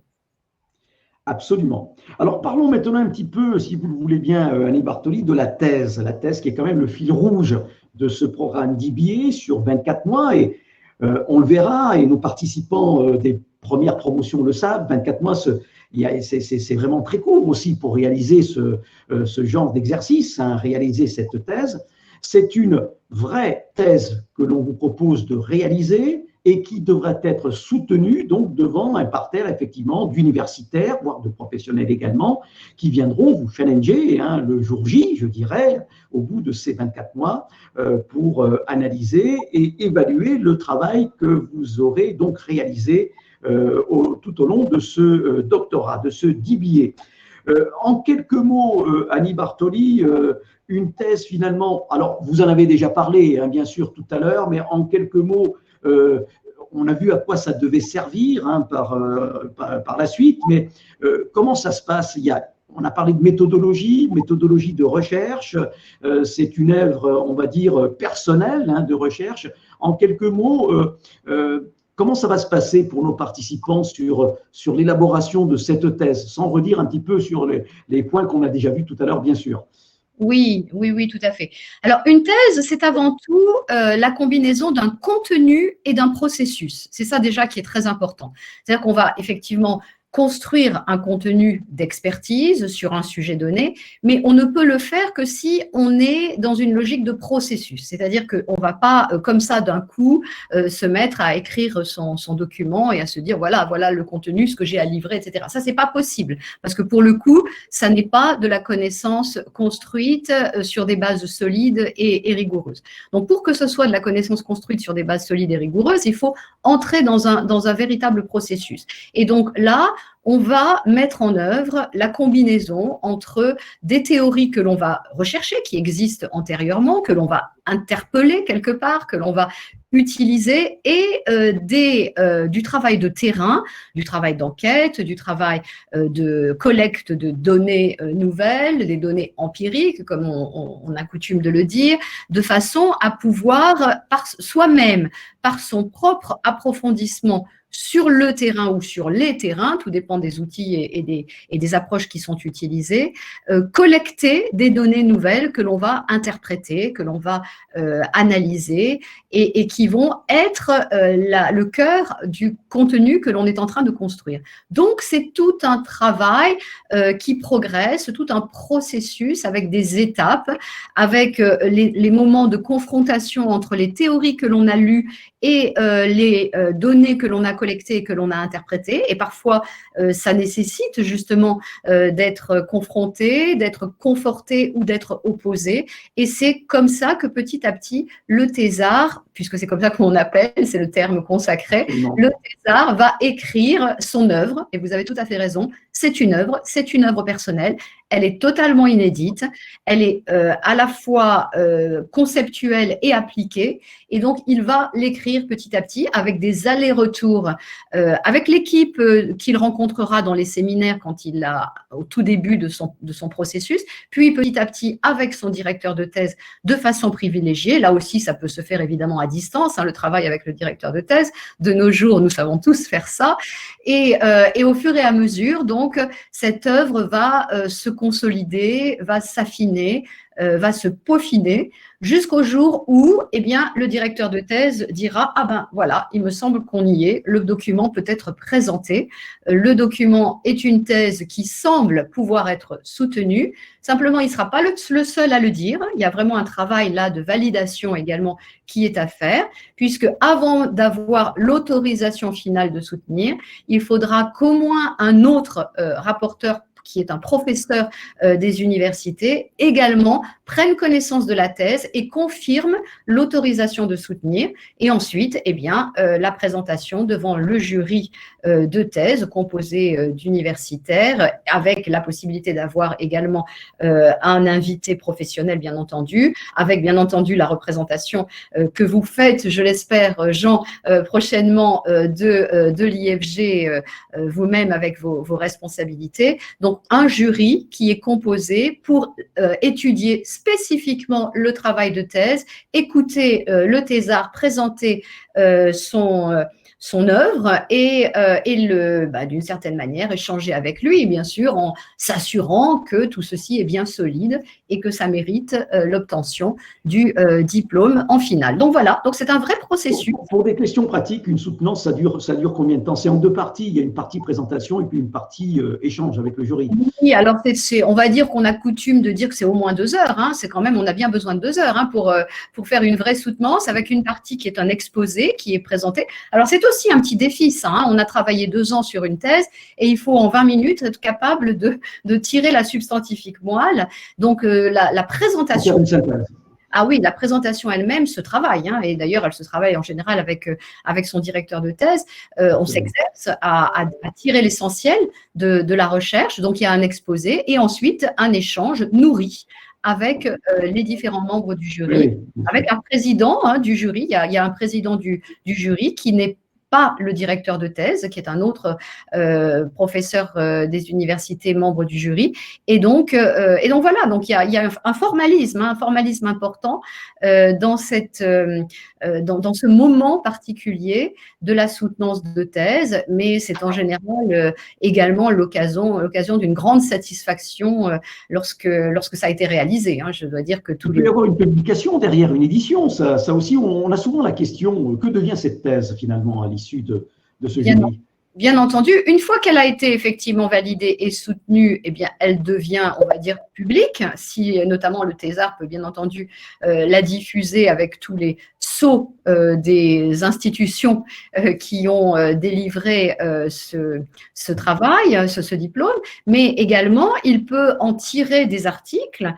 Absolument. Alors, parlons maintenant un petit peu, si vous le voulez bien, Annie Bartoli, de la thèse qui est quand même le fil rouge de ce programme d'IBA sur 24 mois. Et on le verra, et nos participants des premières promotions le savent, 24 mois, c'est vraiment très court aussi pour réaliser ce genre d'exercice, réaliser cette thèse. C'est une vraie thèse que l'on vous propose de réaliser et qui devrait être soutenue donc devant un parterre effectivement d'universitaires, voire de professionnels également, qui viendront vous challenger le jour J, je dirais, au bout de ces 24 mois, pour analyser et évaluer le travail que vous aurez donc réalisé tout au long de ce doctorat, de ce DBA. En quelques mots, Annie Bartoli, une thèse finalement, alors vous en avez déjà parlé bien sûr tout à l'heure, mais en quelques mots, on a vu à quoi ça devait servir par la suite, mais comment ça se passe? On a parlé de méthodologie de recherche, c'est une œuvre, on va dire, personnelle de recherche. En quelques mots, comment ça va se passer pour nos participants sur l'élaboration de cette thèse, sans redire un petit peu sur les points qu'on a déjà vus tout à l'heure, bien sûr. Oui, tout à fait. Alors, une thèse, c'est avant tout la combinaison d'un contenu et d'un processus. C'est ça déjà qui est très important. C'est-à-dire qu'on va effectivement construire un contenu d'expertise sur un sujet donné, mais on ne peut le faire que si on est dans une logique de processus. C'est-à-dire qu'on ne va pas, comme ça, d'un coup, se mettre à écrire son document et à se dire, voilà le contenu, ce que j'ai à livrer, etc. Ça, ce n'est pas possible, parce que pour le coup, ça n'est pas de la connaissance construite sur des bases solides et rigoureuses. Donc, pour que ce soit de la connaissance construite sur des bases solides et rigoureuses, il faut entrer dans un véritable processus. Et donc là, on va mettre en œuvre la combinaison entre des théories que l'on va rechercher, qui existent antérieurement, que l'on va interpeller quelque part, que l'on va utiliser, et du travail de terrain, du travail d'enquête, du travail de collecte de données nouvelles, des données empiriques, comme on a coutume de le dire, de façon à pouvoir, par soi-même, par son propre approfondissement sur le terrain ou sur les terrains, tout dépend des outils et des approches qui sont utilisées, collecter des données nouvelles que l'on va interpréter, que l'on va analyser et qui vont être le cœur du contenu que l'on est en train de construire. Donc, c'est tout un travail qui progresse, tout un processus avec des étapes, avec les moments de confrontation entre les théories que l'on a lues et les données que l'on a collectées et que l'on a interprétées. Et parfois, ça nécessite justement d'être confronté, d'être conforté ou d'être opposé. Et c'est comme ça que petit à petit, le thésard, puisque c'est comme ça qu'on appelle, c'est le terme consacré, le thésard va écrire son œuvre. Et vous avez tout à fait raison, c'est une œuvre personnelle. Elle est totalement inédite, elle est à la fois conceptuelle et appliquée, et donc il va l'écrire petit à petit avec des allers-retours avec l'équipe qu'il rencontrera dans les séminaires quand il a au tout début de son processus, puis petit à petit avec son directeur de thèse de façon privilégiée. Là aussi, ça peut se faire évidemment à distance, hein, le travail avec le directeur de thèse. De nos jours, nous savons tous faire ça, et au fur et à mesure, donc, cette œuvre va se consolider, va s'affiner, va se peaufiner jusqu'au jour où, eh bien, le directeur de thèse dira « Ah ben voilà, il me semble qu'on y est, le document peut être présenté. Le document est une thèse qui semble pouvoir être soutenue. Simplement, il ne sera pas le seul à le dire. Il y a vraiment un travail là de validation également qui est à faire, puisque avant d'avoir l'autorisation finale de soutenir, il faudra qu'au moins un autre rapporteur qui est un professeur des universités, également prenne connaissance de la thèse et confirme l'autorisation de soutenir. Et ensuite, eh bien, la présentation devant le jury de thèse composé d'universitaires, avec la possibilité d'avoir également un invité professionnel, bien entendu, avec bien entendu la représentation que vous faites, je l'espère, Jean, prochainement de l'IFG, vous-même avec vos responsabilités. Donc, un jury qui est composé pour étudier spécifiquement le travail de thèse, écouter le thésard présenter son œuvre et d'une certaine manière, échanger avec lui, bien sûr, en s'assurant que tout ceci est bien solide et que ça mérite l'obtention du diplôme en finale. Donc voilà, donc c'est un vrai processus. Pour des questions pratiques, une soutenance, ça dure combien de temps? C'est en deux parties, il y a une partie présentation et puis une partie échange avec le jury. Oui, alors on va dire qu'on a coutume de dire que c'est au moins 2 heures, hein. C'est quand même, on a bien besoin de 2 heures, hein, pour faire une vraie soutenance avec une partie qui est un exposé qui est présenté. Alors c'est aussi un petit défi, ça, hein. On a travaillé 2 ans sur une thèse et il faut en 20 minutes être capable de tirer la substantifique moelle. Donc la présentation. Ah oui, la présentation elle-même se travaille, hein, et d'ailleurs, elle se travaille en général avec son directeur de thèse. On s'exerce à tirer l'essentiel de la recherche. Donc, il y a un exposé et ensuite un échange nourri avec les différents membres du jury, avec un président du jury. Il y a un président du jury qui n'est pas le directeur de thèse, qui est un autre professeur des universités, membre du jury. Et donc voilà, donc il y a un formalisme important dans ce moment particulier de la soutenance de thèse, mais c'est en général également l'occasion d'une grande satisfaction lorsque ça a été réalisé, hein. Je dois dire que il peut y avoir une publication derrière, une édition, ça aussi, on a souvent la question, que devient cette thèse finalement à l'issue de ce jury? Bien entendu, une fois qu'elle a été effectivement validée et soutenue, eh bien, elle devient, on va dire, publique, si notamment le thésard peut bien entendu la diffuser avec tous les sceau des institutions qui ont délivré ce travail, ce diplôme, mais également il peut en tirer des articles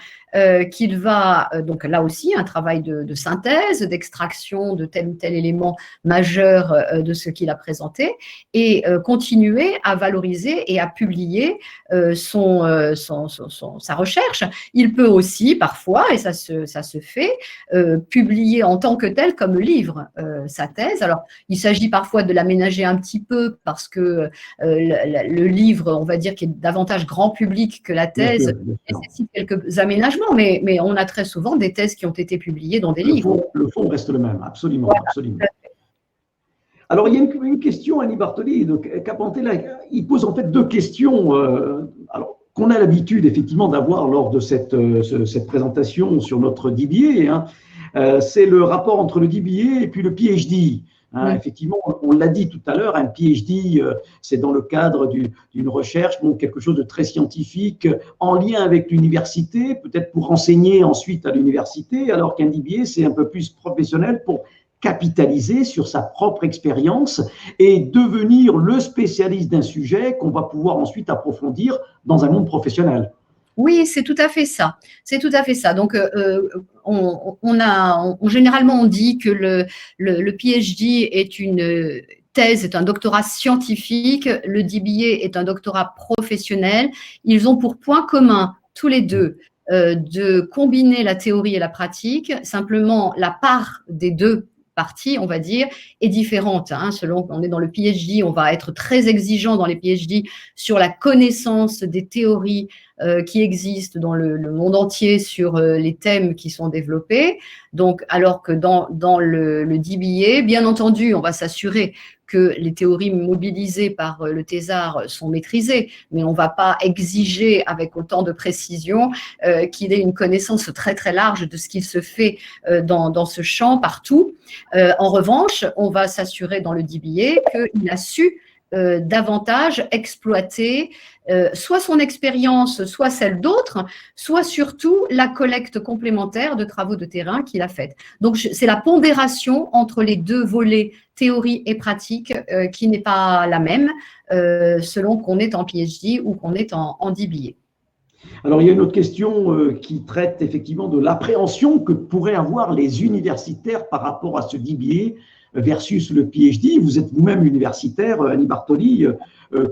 qu'il va, donc là aussi, un travail de synthèse, d'extraction de tel ou tel élément majeur de ce qu'il a présenté, et continuer à valoriser et à publier sa recherche. Il peut aussi, parfois, et ça se fait, publier en tant que tel comme livre sa thèse. Alors, il s'agit parfois de l'aménager un petit peu parce que le livre, on va dire, qui est davantage grand public que la thèse, nécessite quelques aménagements, mais on a très souvent des thèses qui ont été publiées dans des livres. Le fond reste le même, absolument. Voilà. Absolument. Alors, il y a une question, Annie Bartoli. Donc, Capantella, il pose en fait deux questions qu'on a l'habitude effectivement d'avoir lors de cette présentation sur notre DBA. Hein. C'est le rapport entre le DBA et puis le PhD. Hein, effectivement, on l'a dit tout à l'heure, un PhD, c'est dans le cadre d'une recherche, donc quelque chose de très scientifique, en lien avec l'université, peut-être pour enseigner ensuite à l'université, alors qu'un DBA, c'est un peu plus professionnel pour capitaliser sur sa propre expérience et devenir le spécialiste d'un sujet qu'on va pouvoir ensuite approfondir dans un monde professionnel. Oui, c'est tout à fait ça. C'est tout à fait ça. Donc, généralement, on dit que le PhD est une thèse, est un doctorat scientifique, le DBA est un doctorat professionnel. Ils ont pour point commun, tous les deux, de combiner la théorie et la pratique. Simplement, la part des deux partie, on va dire, est différente. Hein. Selon qu'on est dans le PhD, on va être très exigeant dans les PhD sur la connaissance des théories qui existent dans le monde entier sur les thèmes qui sont développés. Donc, alors que dans le DBA, bien entendu, on va s'assurer que les théories mobilisées par le thésard sont maîtrisées, mais on ne va pas exiger avec autant de précision qu'il ait une connaissance très très large de ce qu'il se fait dans ce champ partout. En revanche, on va s'assurer dans le DBA qu'il a su davantage exploiter soit son expérience, soit celle d'autres, soit surtout la collecte complémentaire de travaux de terrain qu'il a faite. Donc, c'est la pondération entre les deux volets, théorie et pratique, qui n'est pas la même selon qu'on est en PhD ou qu'on est en DBA. Alors, il y a une autre question qui traite effectivement de l'appréhension que pourraient avoir les universitaires par rapport à ce DBA versus le PhD. Vous êtes vous-même universitaire, Annie Bartoli.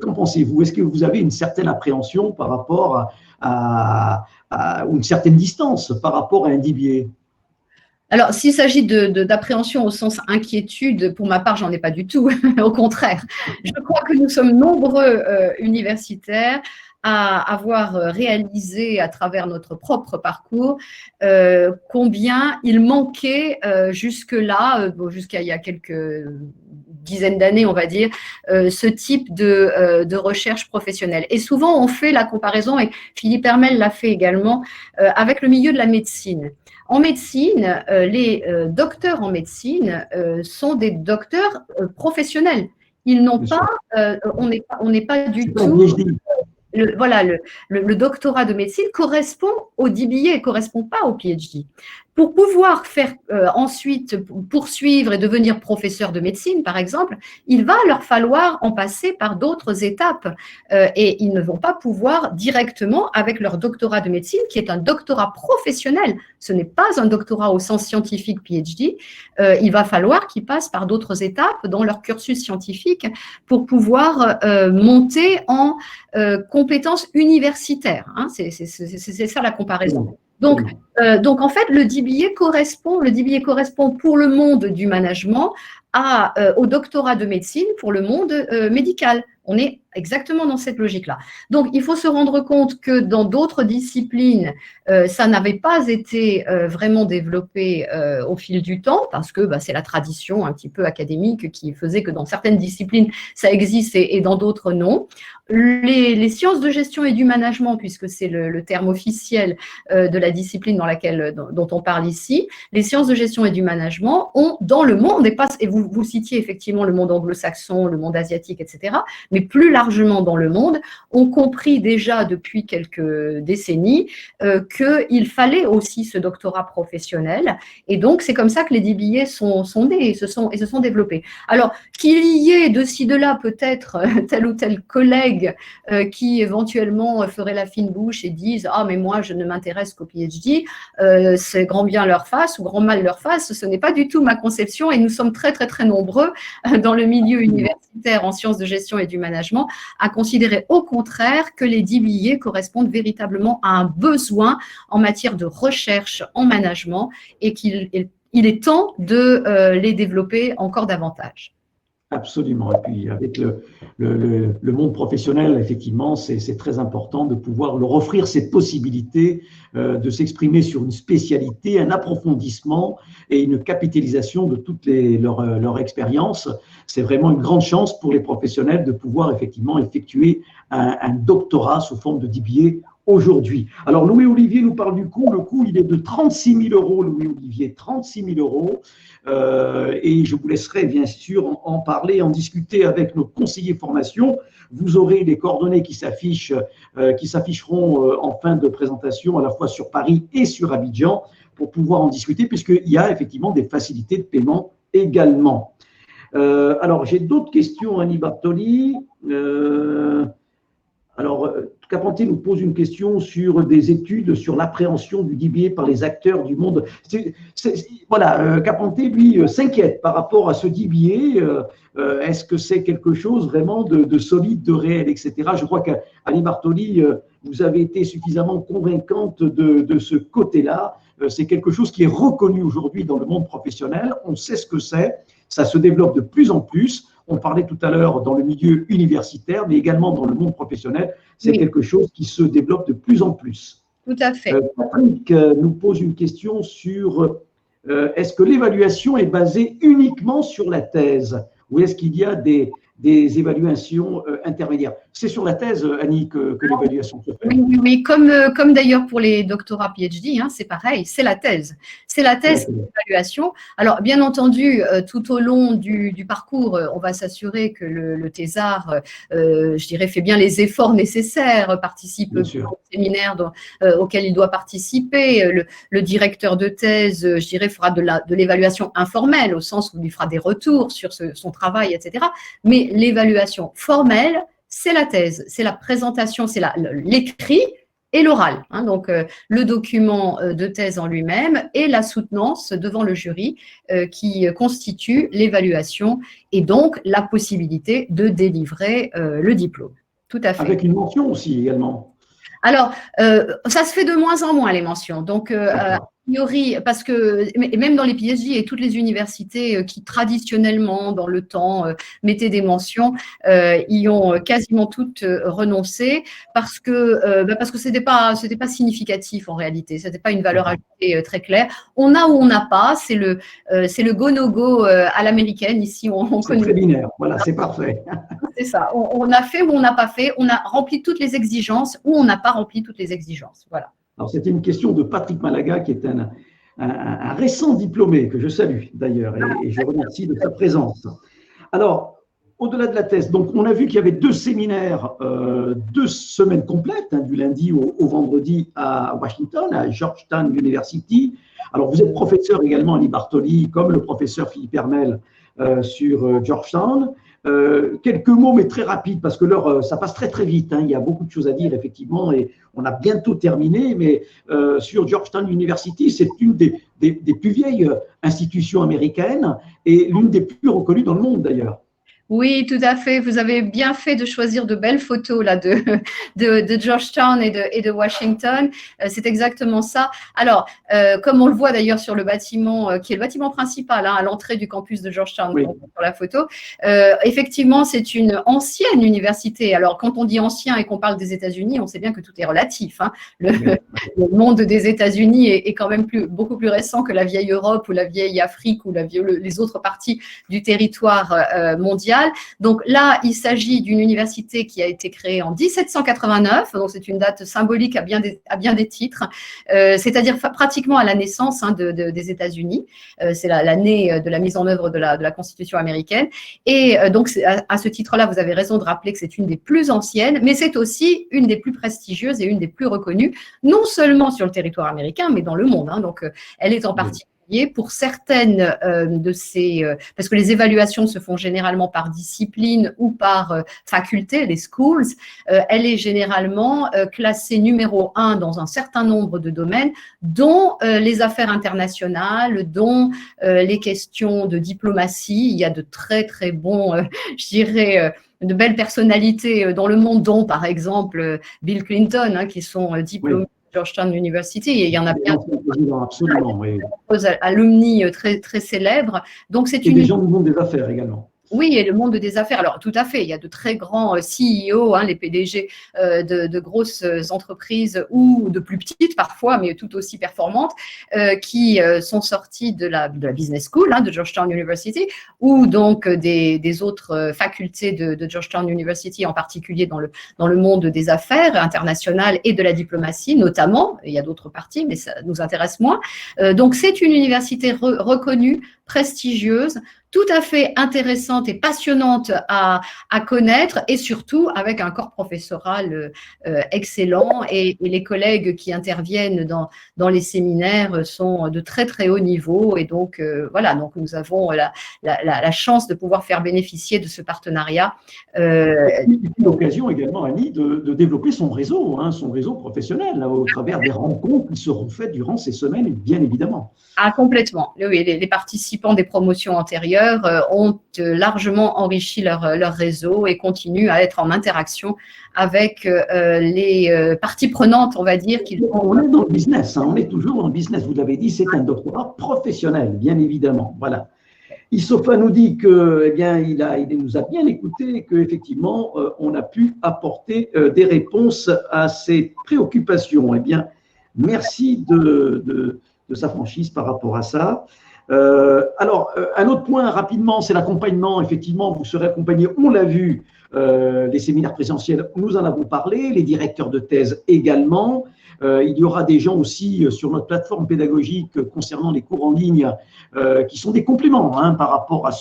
Qu'en pensez-vous? Est-ce que vous avez une certaine appréhension par rapport ou une certaine distance par rapport à un DBA? Alors, s'il s'agit d'appréhension au sens inquiétude, pour ma part, j'en ai pas du tout. Au contraire, je crois que nous sommes nombreux universitaires à avoir réalisé à travers notre propre parcours combien il manquait jusque-là, jusqu'à il y a quelques dizaines d'années, on va dire, ce type de recherche professionnelle. Et souvent, on fait la comparaison, et Philippe Hermel l'a fait également, avec le milieu de la médecine. En médecine, les docteurs en médecine sont des docteurs professionnels. Ils n'ont pas, on n'est pas du tout. Le doctorat de médecine correspond au DBA, ne correspond pas au PhD. Pour pouvoir faire ensuite poursuivre et devenir professeur de médecine, par exemple, il va leur falloir en passer par d'autres étapes et ils ne vont pas pouvoir directement avec leur doctorat de médecine, qui est un doctorat professionnel. Ce n'est pas un doctorat au sens scientifique PhD. Il va falloir qu'ils passent par d'autres étapes dans leur cursus scientifique pour pouvoir monter en compétences universitaires. Hein. C'est ça la comparaison. Donc, en fait, le DBA correspond pour le monde du management au doctorat de médecine pour le monde médical. On est exactement dans cette logique-là. Donc, il faut se rendre compte que dans d'autres disciplines, ça n'avait pas été vraiment développé au fil du temps parce que c'est la tradition un petit peu académique qui faisait que dans certaines disciplines, ça existe et dans d'autres, non. Les sciences de gestion et du management, puisque c'est le terme officiel de la discipline dont on parle ici, les sciences de gestion et du management ont, dans le monde, et vous citiez effectivement le monde anglo-saxon, le monde asiatique, etc., mais plus largement, largement dans le monde ont compris déjà depuis quelques décennies qu'il fallait aussi ce doctorat professionnel. Et donc, c'est comme ça que les DBA sont nés et se sont développés. Alors, qu'il y ait de ci, de là peut-être tel ou tel collègue qui éventuellement ferait la fine bouche et disent « Ah, mais moi, je ne m'intéresse qu'au PhD, c'est grand bien leur face ou grand mal leur face », ce n'est pas du tout ma conception et nous sommes très, très, très nombreux dans le milieu universitaire en sciences de gestion et du management à considérer au contraire que les DBA correspondent véritablement à un besoin en matière de recherche en management et qu'il est temps de les développer encore davantage. Absolument. Et puis avec le monde professionnel, effectivement, c'est très important de pouvoir leur offrir cette possibilité de s'exprimer sur une spécialité, un approfondissement et une capitalisation de toutes leur expérience. C'est vraiment une grande chance pour les professionnels de pouvoir effectivement effectuer un doctorat sous forme de DBA aujourd'hui. Alors, Louis-Olivier nous parle du coût. Le coût, il est de 36 000 €, Louis-Olivier, 36 000 €. Et je vous laisserai bien sûr en parler, en discuter avec nos conseillers formation. Vous aurez les coordonnées qui s'afficheront en fin de présentation, à la fois sur Paris et sur Abidjan, pour pouvoir en discuter, puisqu'il y a effectivement des facilités de paiement également. Alors, j'ai d'autres questions, Annie Bartoli. Alors, Carpentier nous pose une question sur des études sur l'appréhension du DBA par les acteurs du monde. Voilà, Carpentier, lui, s'inquiète par rapport à ce DBA. Est-ce que c'est quelque chose vraiment de solide, de réel, etc. Je crois qu'Annie Bartoli, vous avez été suffisamment convaincante de ce côté-là. C'est quelque chose qui est reconnu aujourd'hui dans le monde professionnel. On sait ce que c'est. Ça se développe de plus en plus. On parlait tout à l'heure dans le milieu universitaire, mais également dans le monde professionnel. C'est quelque chose qui se développe de plus en plus. Tout à fait. Patrick nous pose une question sur est-ce que l'évaluation est basée uniquement sur la thèse ou est-ce qu'il y a des évaluations intermédiaires? C'est sur la thèse, Annie, que l'évaluation se fait. Oui, comme d'ailleurs pour les doctorats PhD, hein, c'est pareil, c'est la thèse. C'est la thèse d'évaluation. Alors, bien entendu, tout au long du parcours, on va s'assurer que le thésard, je dirais, fait bien les efforts nécessaires, participe au séminaire auquel il doit participer. Le directeur de thèse, je dirais, fera de l'évaluation informelle, au sens où il fera des retours sur son travail, etc. Mais l'évaluation formelle, c'est la thèse, c'est la présentation, c'est l'écrit et l'oral. Hein, donc, le document de thèse en lui-même et la soutenance devant le jury qui constitue l'évaluation et donc la possibilité de délivrer le diplôme. Tout à fait. Avec une mention aussi également. Alors, ça se fait de moins en moins, les mentions. Donc, priori, parce que même dans les PhD et toutes les universités qui traditionnellement, dans le temps, mettaient des mentions, y ont quasiment toutes renoncé parce que c'était pas significatif en réalité, c'était pas une valeur ajoutée très claire. On a ou on n'a pas, c'est le go no go à l'américaine ici. On connaît. C'est très binaire, voilà, c'est parfait. C'est ça. On a fait ou on n'a pas fait, on a rempli toutes les exigences ou on n'a pas rempli toutes les exigences. Voilà. Alors, c'était une question de Patrick Malaga, qui est un récent diplômé, que je salue d'ailleurs, et je remercie de sa présence. Alors, au-delà de la thèse, donc on a vu qu'il y avait 2 séminaires, 2 semaines complètes, hein, du lundi au vendredi à Washington, à Georgetown University. Alors, vous êtes professeur également, Annie Bartoli, comme le professeur Philippe Hermel sur Georgetown. Quelques mots, mais très rapides, parce que l'heure, ça passe très très vite. Hein. Il y a beaucoup de choses à dire, effectivement, et on a bientôt terminé. Mais sur Georgetown University, c'est une des plus vieilles institutions américaines et l'une des plus reconnues dans le monde, d'ailleurs. Oui, tout à fait. Vous avez bien fait de choisir de belles photos là de Georgetown et de Washington. C'est exactement ça. Alors, comme on le voit d'ailleurs sur le bâtiment, qui est le bâtiment principal hein, à l'entrée du campus de Georgetown, oui. Sur la photo, effectivement, c'est une ancienne université. Alors, quand on dit ancien et qu'on parle des États-Unis, on sait bien que tout est relatif. Hein. Le monde des États-Unis est quand même beaucoup plus récent que la vieille Europe ou la vieille Afrique ou les autres parties du territoire mondial. mondiale. Donc là, il s'agit d'une université qui a été créée en 1789, donc c'est une date symbolique à bien des titres, c'est-à-dire pratiquement à la naissance des États-Unis. C'est l'année de la mise en œuvre de la Constitution américaine. Et donc, à ce titre-là, vous avez raison de rappeler que c'est une des plus anciennes, mais c'est aussi une des plus prestigieuses et une des plus reconnues, non seulement sur le territoire américain, mais dans le monde. Donc, elle est en particulier pour certaines de ces… parce que les évaluations se font généralement par discipline ou par faculté, les schools. Elle est généralement classée numéro 1 dans un certain nombre de domaines, dont les affaires internationales, dont les questions de diplomatie. Il y a de très, très bons, je dirais… de belles personnalités dans le monde, dont par exemple Bill Clinton, qui sont diplômés de Georgetown University, et il y en a bien absolument, oui. Alumni très, très célèbres. Donc, c'est des gens du monde des affaires également. Oui, et le monde des affaires. Alors, tout à fait, il y a de très grands CEO, les PDG de grosses entreprises ou de plus petites parfois, mais tout aussi performantes, qui sont sortis de la Business School de Georgetown University ou donc des autres facultés de Georgetown University, en particulier dans le monde des affaires internationales et de la diplomatie notamment. Il y a d'autres parties, mais ça nous intéresse moins. Donc, c'est une université reconnue, prestigieuse, tout à fait intéressante et passionnante à connaître, et surtout avec un corps professoral excellent, et les collègues qui interviennent dans les séminaires sont de très très haut niveau, et donc voilà, donc nous avons la chance de pouvoir faire bénéficier de ce partenariat. L'occasion également, Annie, de développer son réseau professionnel au travers des rencontres qui seront faites durant ces semaines, bien évidemment. Ah, complètement. Oui, les participants des promotions antérieures ont largement enrichi leur réseau et continuent à être en interaction avec les parties prenantes, on va dire. On est dans le business, on est toujours dans le business. Vous l'avez dit, c'est un doctorat professionnel, bien évidemment. Voilà. Isofa nous dit que, il nous a bien écouté et qu'effectivement, on a pu apporter des réponses à ses préoccupations. Merci de sa franchise par rapport à ça. Alors, un autre point rapidement, c'est l'accompagnement. Effectivement, vous serez accompagné, on l'a vu, les séminaires présentiels, nous en avons parlé, les directeurs de thèse également. Il y aura des gens aussi sur notre plateforme pédagogique concernant les cours en ligne qui sont des compléments par rapport à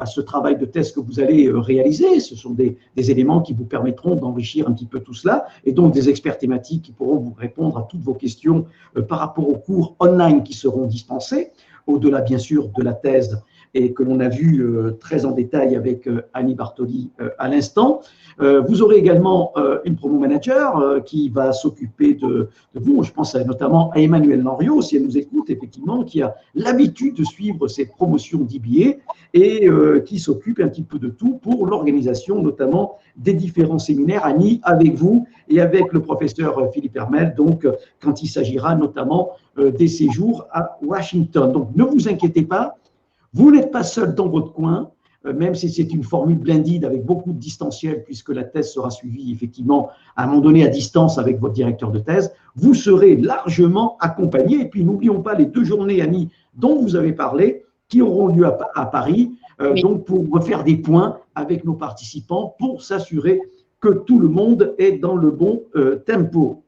ce travail de thèse que vous allez réaliser. Ce sont des éléments qui vous permettront d'enrichir un petit peu tout cela, et donc des experts thématiques qui pourront vous répondre à toutes vos questions par rapport aux cours online qui seront dispensés, au-delà bien sûr de la thèse et que l'on a vu très en détail avec Annie Bartoli à l'instant. Vous aurez également une promo manager qui va s'occuper de vous. Je pense notamment à Emmanuel Loriot, si elle nous écoute, effectivement, qui a l'habitude de suivre ces promotions d'IBA et qui s'occupe un petit peu de tout pour l'organisation, notamment des différents séminaires, Annie, avec vous et avec le professeur Philippe Hermel, donc quand il s'agira notamment des séjours à Washington. Donc, ne vous inquiétez pas, vous n'êtes pas seul dans votre coin, même si c'est une formule blended avec beaucoup de distanciel, puisque la thèse sera suivie effectivement à un moment donné à distance avec votre directeur de thèse, vous serez largement accompagné. Et puis, n'oublions pas les 2 journées, Annie, dont vous avez parlé, qui auront lieu à Paris, oui. Donc pour refaire des points avec nos participants, pour s'assurer que tout le monde est dans le bon tempo.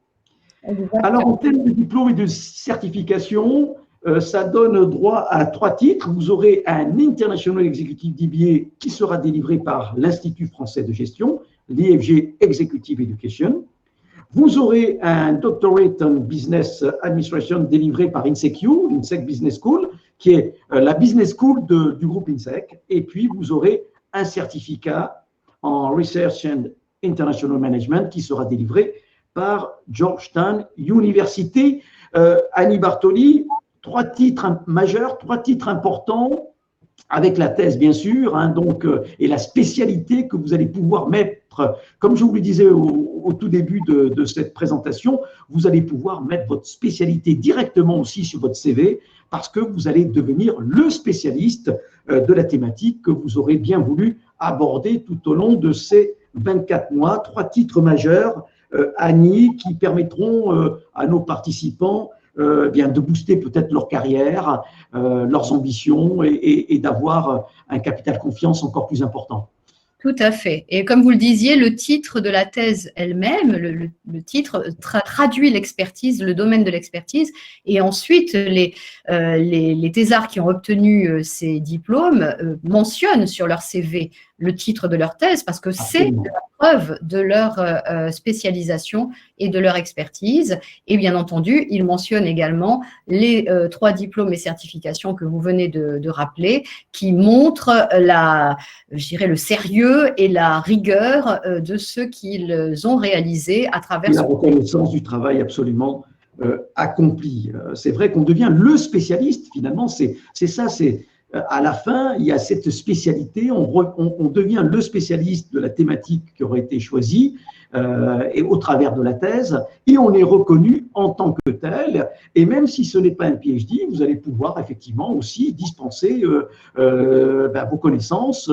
Exactement. Alors, en termes de diplôme et de certification, ça donne droit à 3 titres. Vous aurez un International Executive DBA qui sera délivré par l'Institut français de gestion, l'IFG Executive Education. Vous aurez un Doctorate in Business Administration délivré par INSEC Business School, qui est la business school du groupe INSEC. Et puis, vous aurez un certificat en Research and International Management qui sera délivré par Georgetown University. Annie Bartoli, 3 titres majeurs, 3 titres importants, avec la thèse bien sûr, donc, et la spécialité que vous allez pouvoir mettre, comme je vous le disais au tout début de cette présentation, vous allez pouvoir mettre votre spécialité directement aussi sur votre CV, parce que vous allez devenir le spécialiste de la thématique que vous aurez bien voulu aborder tout au long de ces 24 mois. 3 titres majeurs, Annie, qui permettront à nos participants de booster peut-être leur carrière, leurs ambitions et d'avoir un capital confiance encore plus important. Tout à fait. Et comme vous le disiez, le titre de la thèse elle-même, le titre traduit l'expertise, le domaine de l'expertise. Et ensuite, les thésards qui ont obtenu ces diplômes mentionnent sur leur CV le titre de leur thèse parce que c'est la preuve de leur spécialisation et de leur expertise. Et bien entendu, ils mentionnent également les 3 diplômes et certifications que vous venez de rappeler qui montrent je dirais, le sérieux et la rigueur de ce qu'ils ont réalisé à travers la reconnaissance du travail absolument accompli. C'est vrai qu'on devient le spécialiste, finalement, c'est ça, c'est à la fin, il y a cette spécialité, on devient le spécialiste de la thématique qui aurait été choisie et au travers de la thèse, et on est reconnu en tant que tel, et même si ce n'est pas un PhD, vous allez pouvoir effectivement aussi dispenser vos connaissances,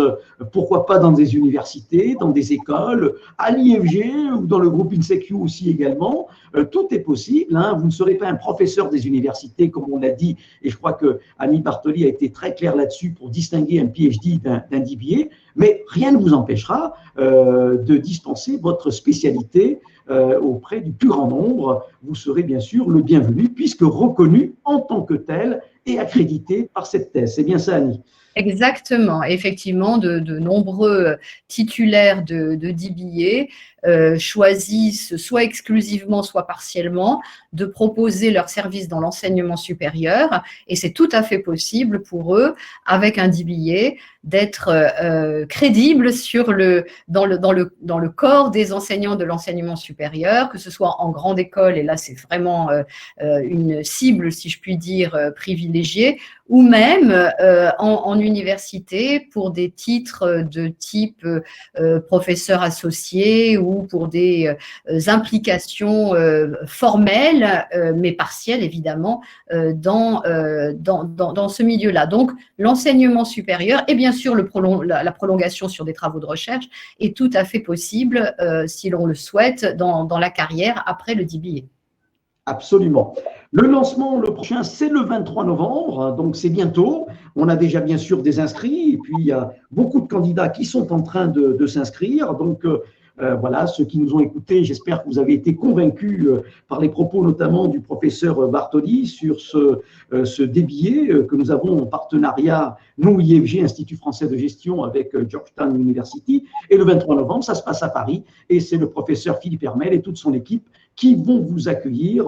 pourquoi pas dans des universités, dans des écoles, à l'IFG ou dans le groupe INSECU aussi également, tout est possible, hein. Vous ne serez pas un professeur des universités comme on l'a dit, et je crois que Annie Bartoli a été très claire là-dessus pour distinguer un PhD d'un DBA, mais rien ne vous empêchera de dispenser votre spécialité auprès du plus grand nombre. Vous serez bien sûr le bienvenu puisque reconnu en tant que tel et accrédité par cette thèse. C'est bien ça, Annie? Exactement. Effectivement, de nombreux titulaires de DBA choisissent soit exclusivement, soit partiellement de proposer leurs services dans l'enseignement supérieur et c'est tout à fait possible pour eux, avec un DBA, d'être crédible dans le corps des enseignants de l'enseignement supérieur, que ce soit en grande école, et là c'est vraiment une cible, si je puis dire, privilégiée, ou même en université pour des titres de type professeur associé ou pour des implications formelles, mais partielles évidemment, dans ce milieu-là. Donc, l'enseignement supérieur et bien sûr la prolongation sur des travaux de recherche est tout à fait possible, si l'on le souhaite, dans la carrière après le DBA. Absolument. Le lancement, le prochain, c'est le 23 novembre, donc c'est bientôt. On a déjà bien sûr des inscrits, et puis il y a beaucoup de candidats qui sont en train de s'inscrire. Donc voilà, ceux qui nous ont écoutés, j'espère que vous avez été convaincus par les propos notamment du professeur Bartoli sur ce DBA que nous avons en partenariat, nous, IFG, Institut français de gestion, avec Georgetown University. Et le 23 novembre, ça se passe à Paris, et c'est le professeur Philippe Hermel et toute son équipe qui vont vous accueillir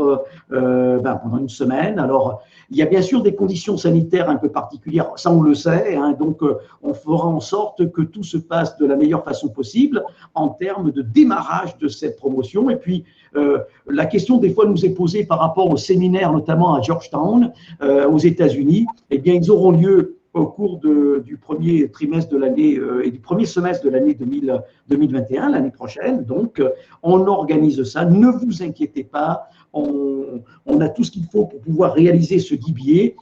pendant une semaine. Alors, il y a bien sûr des conditions sanitaires un peu particulières, ça on le sait, hein, donc on fera en sorte que tout se passe de la meilleure façon possible en termes de démarrage de cette promotion. Et puis, la question des fois nous est posée par rapport aux séminaires, notamment à Georgetown, aux États-Unis. Eh bien, ils auront lieu au cours du premier trimestre de l'année et du premier semestre de l'année 2021, l'année prochaine. Donc, on organise ça. Ne vous inquiétez pas. On a tout ce qu'il faut pour pouvoir réaliser ce DBA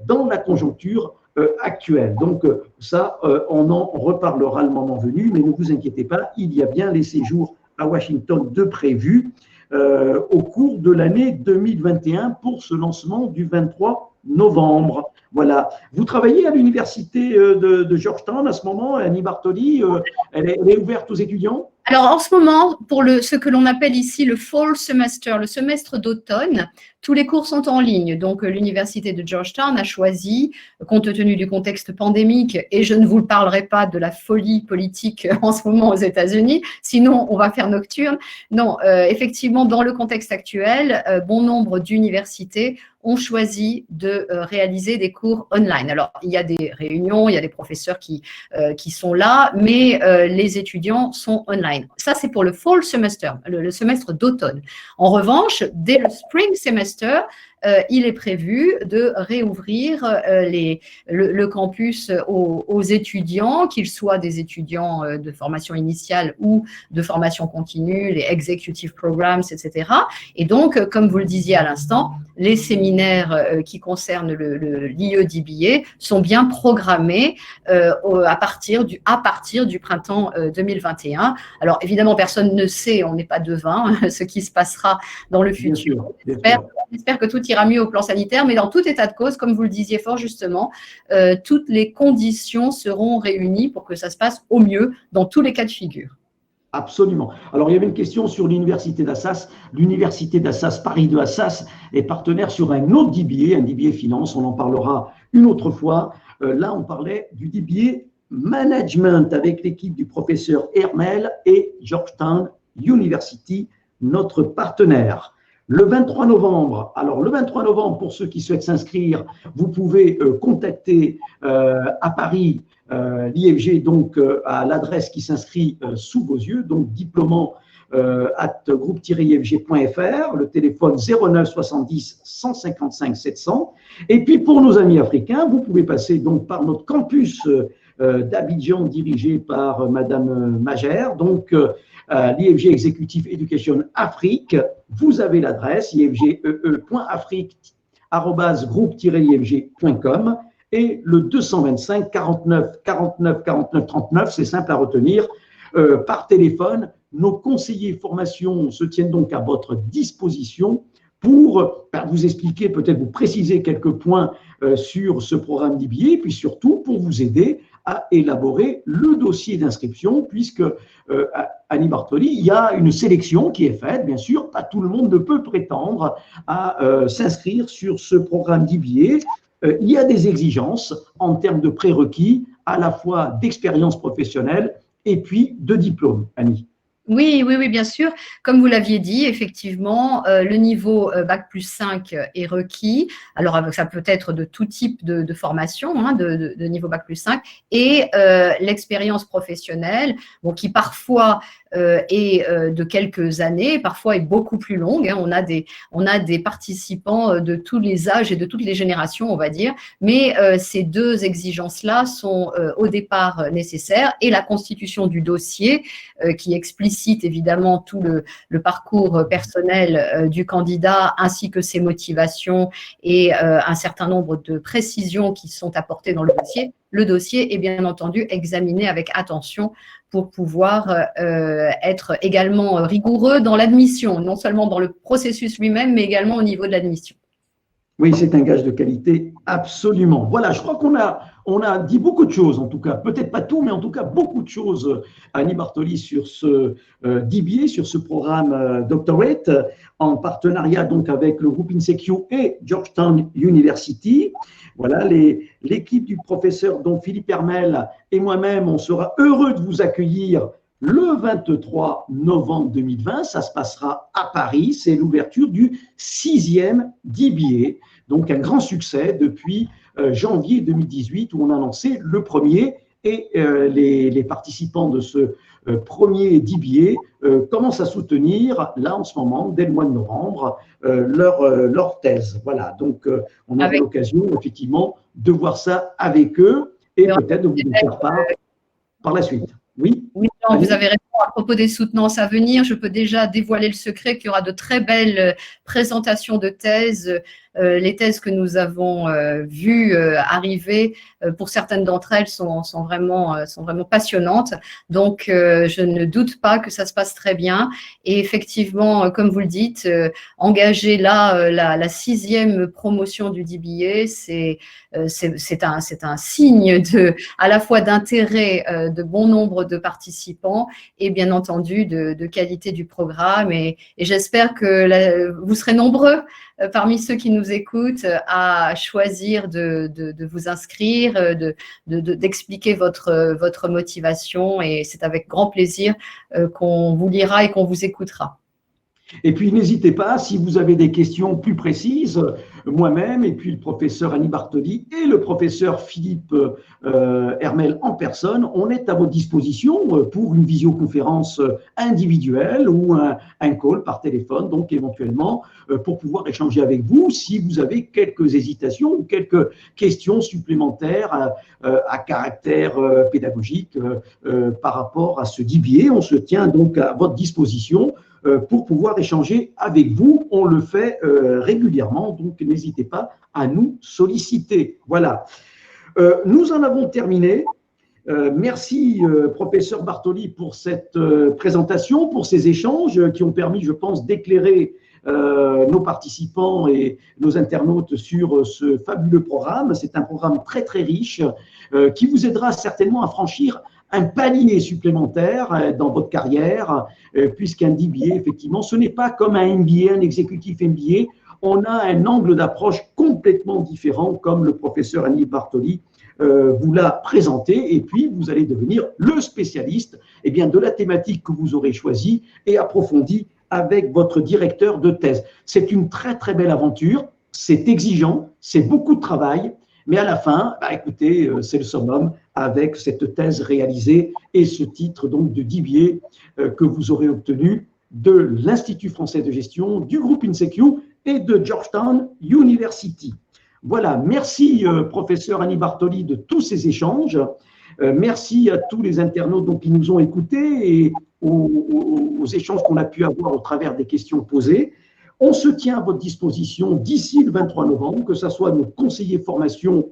dans la conjoncture actuelle. Donc, ça, on en reparlera le moment venu, mais ne vous inquiétez pas, il y a bien les séjours à Washington de prévus au cours de l'année 2021 pour ce lancement du 23 novembre. Voilà. Vous travaillez à l'université de Georgetown à ce moment, Annie Bartoli, elle est ouverte aux étudiants? Alors, en ce moment, pour ce que l'on appelle ici le fall semester, le semestre d'automne, tous les cours sont en ligne. Donc, l'université de Georgetown a choisi, compte tenu du contexte pandémique, et je ne vous parlerai pas de la folie politique en ce moment aux États-Unis, sinon on va faire nocturne. Non, effectivement, dans le contexte actuel, bon nombre d'universités ont choisi de réaliser des cours online. Alors, il y a des réunions, il y a des professeurs qui sont là, mais les étudiants sont online. Ça, c'est pour le fall semester, le semestre d'automne. En revanche, dès le spring semester, il est prévu de réouvrir le campus aux étudiants, qu'ils soient des étudiants de formation initiale ou de formation continue, les executive programs, etc. Et donc, comme vous le disiez à l'instant, les séminaires qui concernent l'IE-DBA sont bien programmés à partir du printemps 2021. Alors, évidemment, personne ne sait, on n'est pas devin, ce qui se passera dans le futur. J'espère que tout ira ira mieux au plan sanitaire, mais dans tout état de cause, comme vous le disiez fort justement, toutes les conditions seront réunies pour que ça se passe au mieux dans tous les cas de figure. Absolument. Alors, il y avait une question sur l'université d'Assas. L'université d'Assas, Paris 2 Assas, est partenaire sur un autre DBA, un DBA Finance. On en parlera une autre fois. Là, on parlait du DBA Management avec l'équipe du professeur Hermel et Georgetown University, notre partenaire. Le 23 novembre, alors le 23 novembre, pour ceux qui souhaitent s'inscrire, vous pouvez contacter à Paris l'IFG, donc à l'adresse qui s'inscrit sous vos yeux, donc diplômant groupe-ifg.fr, le téléphone 09 70 155 700. Et puis pour nos amis africains, vous pouvez passer donc par notre campus d'Abidjan dirigé par Madame Magère, donc l'IFG Executive Education Afrique. Vous avez l'adresse ifge.afrique@groupe-ifg.com et le 225 49 49 49 39, c'est simple à retenir, par téléphone. Nos conseillers formation se tiennent donc à votre disposition pour vous expliquer, peut-être vous préciser quelques points sur ce programme DBA, et puis surtout pour vous aider à élaborer le dossier d'inscription, puisque Annie Bartoli, il y a une sélection qui est faite, bien sûr, pas tout le monde ne peut prétendre à s'inscrire sur ce programme DBA. Il y a des exigences en termes de prérequis, à la fois d'expérience professionnelle et puis de diplôme, Annie. Oui, bien sûr. Comme vous l'aviez dit, effectivement, le niveau Bac+5 est requis. Alors, ça peut être de tout type de formation, hein, de niveau Bac+5, et l'expérience professionnelle, bon, qui parfois est de quelques années, parfois est beaucoup plus longue. Hein. On a des participants de tous les âges et de toutes les générations, on va dire, mais ces deux exigences-là sont au départ nécessaires, et la constitution du dossier qui explicite évidemment tout le parcours personnel du candidat ainsi que ses motivations et un certain nombre de précisions qui sont apportées dans le dossier. Le dossier est bien entendu examiné avec attention pour pouvoir être également rigoureux dans l'admission, non seulement dans le processus lui-même, mais également au niveau de l'admission. Oui, c'est un gage de qualité, absolument. Voilà, je crois qu'on a dit beaucoup de choses, en tout cas, peut-être pas tout, mais en tout cas beaucoup de choses, Annie Bartoli, sur ce DBA, sur ce programme Doctorate, en partenariat donc avec le groupe INSECU et Georgetown University. Voilà, l'équipe du professeur donc Philippe Hermel et moi-même, on sera heureux de vous accueillir le 23 novembre 2020, ça se passera à Paris, c'est l'ouverture du 6e DBA, donc un grand succès depuis janvier 2018 où on a lancé le premier, et les participants de ce premier DBA commencent à soutenir, là en ce moment, dès le mois de novembre, leur thèse. Voilà, donc on aura l'occasion effectivement de voir ça avec eux et peut-être de vous en faire part par la suite. Oui, non, vous avez raison. À propos des soutenances à venir, je peux déjà dévoiler le secret qu'il y aura de très belles présentations de thèses. Les thèses que nous avons vues arriver, pour certaines d'entre elles, sont vraiment passionnantes. Donc, je ne doute pas que ça se passe très bien. Et effectivement, comme vous le dites, engager là la 6e promotion du DBA, c'est un signe à la fois d'intérêt de bon nombre de participants et bien entendu de qualité du programme. Et j'espère que vous serez nombreux parmi ceux qui nous écoutent à choisir de vous inscrire, d'expliquer votre motivation, et c'est avec grand plaisir qu'on vous lira et qu'on vous écoutera. Et puis, n'hésitez pas, si vous avez des questions plus précises, moi-même, et puis le professeur Annie Bartoli et le professeur Philippe Hermel en personne, on est à votre disposition pour une visioconférence individuelle ou un call par téléphone, donc éventuellement pour pouvoir échanger avec vous si vous avez quelques hésitations ou quelques questions supplémentaires à caractère pédagogique par rapport à ce DBA. On se tient donc à votre disposition pour pouvoir échanger avec vous. On le fait régulièrement, donc n'hésitez pas à nous solliciter. Voilà. Nous en avons terminé. Merci, professeur Bartoli, pour cette présentation, pour ces échanges qui ont permis, je pense, d'éclairer nos participants et nos internautes sur ce fabuleux programme. C'est un programme très très riche qui vous aidera certainement à franchir un palier supplémentaire dans votre carrière, puisqu'un DBA, effectivement, ce n'est pas comme un MBA, un exécutif MBA. On a un angle d'approche complètement différent, comme le professeur Annie Bartoli vous l'a présenté, et puis vous allez devenir le spécialiste de la thématique que vous aurez choisie et approfondie avec votre directeur de thèse. C'est une très très belle aventure, c'est exigeant, c'est beaucoup de travail, mais à la fin, écoutez, c'est le summum avec cette thèse réalisée et ce titre donc de DBA que vous aurez obtenu de l'Institut français de gestion, du groupe INSECU et de Georgetown University. Voilà, merci professeur Annie Bartoli de tous ces échanges. Merci à tous les internautes donc, qui nous ont écoutés et aux échanges qu'on a pu avoir au travers des questions posées. On se tient à votre disposition d'ici le 23 novembre, que ce soit nos conseillers formation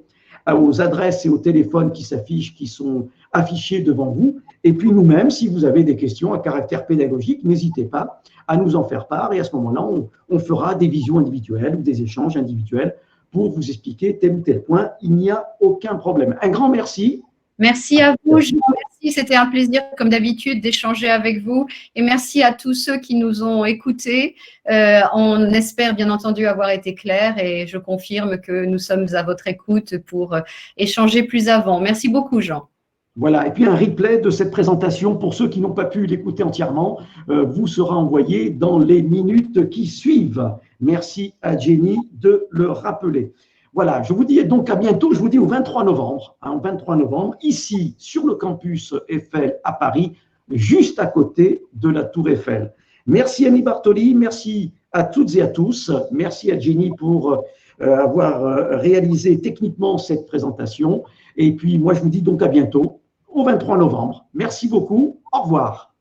aux adresses et aux téléphones qui s'affichent, qui sont affichés devant vous. Et puis nous-mêmes, si vous avez des questions à caractère pédagogique, n'hésitez pas à nous en faire part. Et à ce moment-là, on fera des visions individuelles ou des échanges individuels pour vous expliquer tel ou tel point. Il n'y a aucun problème. Un grand merci. Merci à vous, Jean. Merci, c'était un plaisir, comme d'habitude, d'échanger avec vous. Et merci à tous ceux qui nous ont écoutés. On espère, bien entendu, avoir été clairs et je confirme que nous sommes à votre écoute pour échanger plus avant. Merci beaucoup, Jean. Voilà, et puis un replay de cette présentation, pour ceux qui n'ont pas pu l'écouter entièrement, vous sera envoyé dans les minutes qui suivent. Merci à Jenny de le rappeler. Voilà, je vous dis donc à bientôt, je vous dis au 23 novembre, au 23 novembre, ici sur le campus Eiffel à Paris, juste à côté de la Tour Eiffel. Merci Annie Bartoli, merci à toutes et à tous, merci à Jenny pour avoir réalisé techniquement cette présentation. Et puis moi je vous dis donc à bientôt, au 23 novembre. Merci beaucoup, au revoir.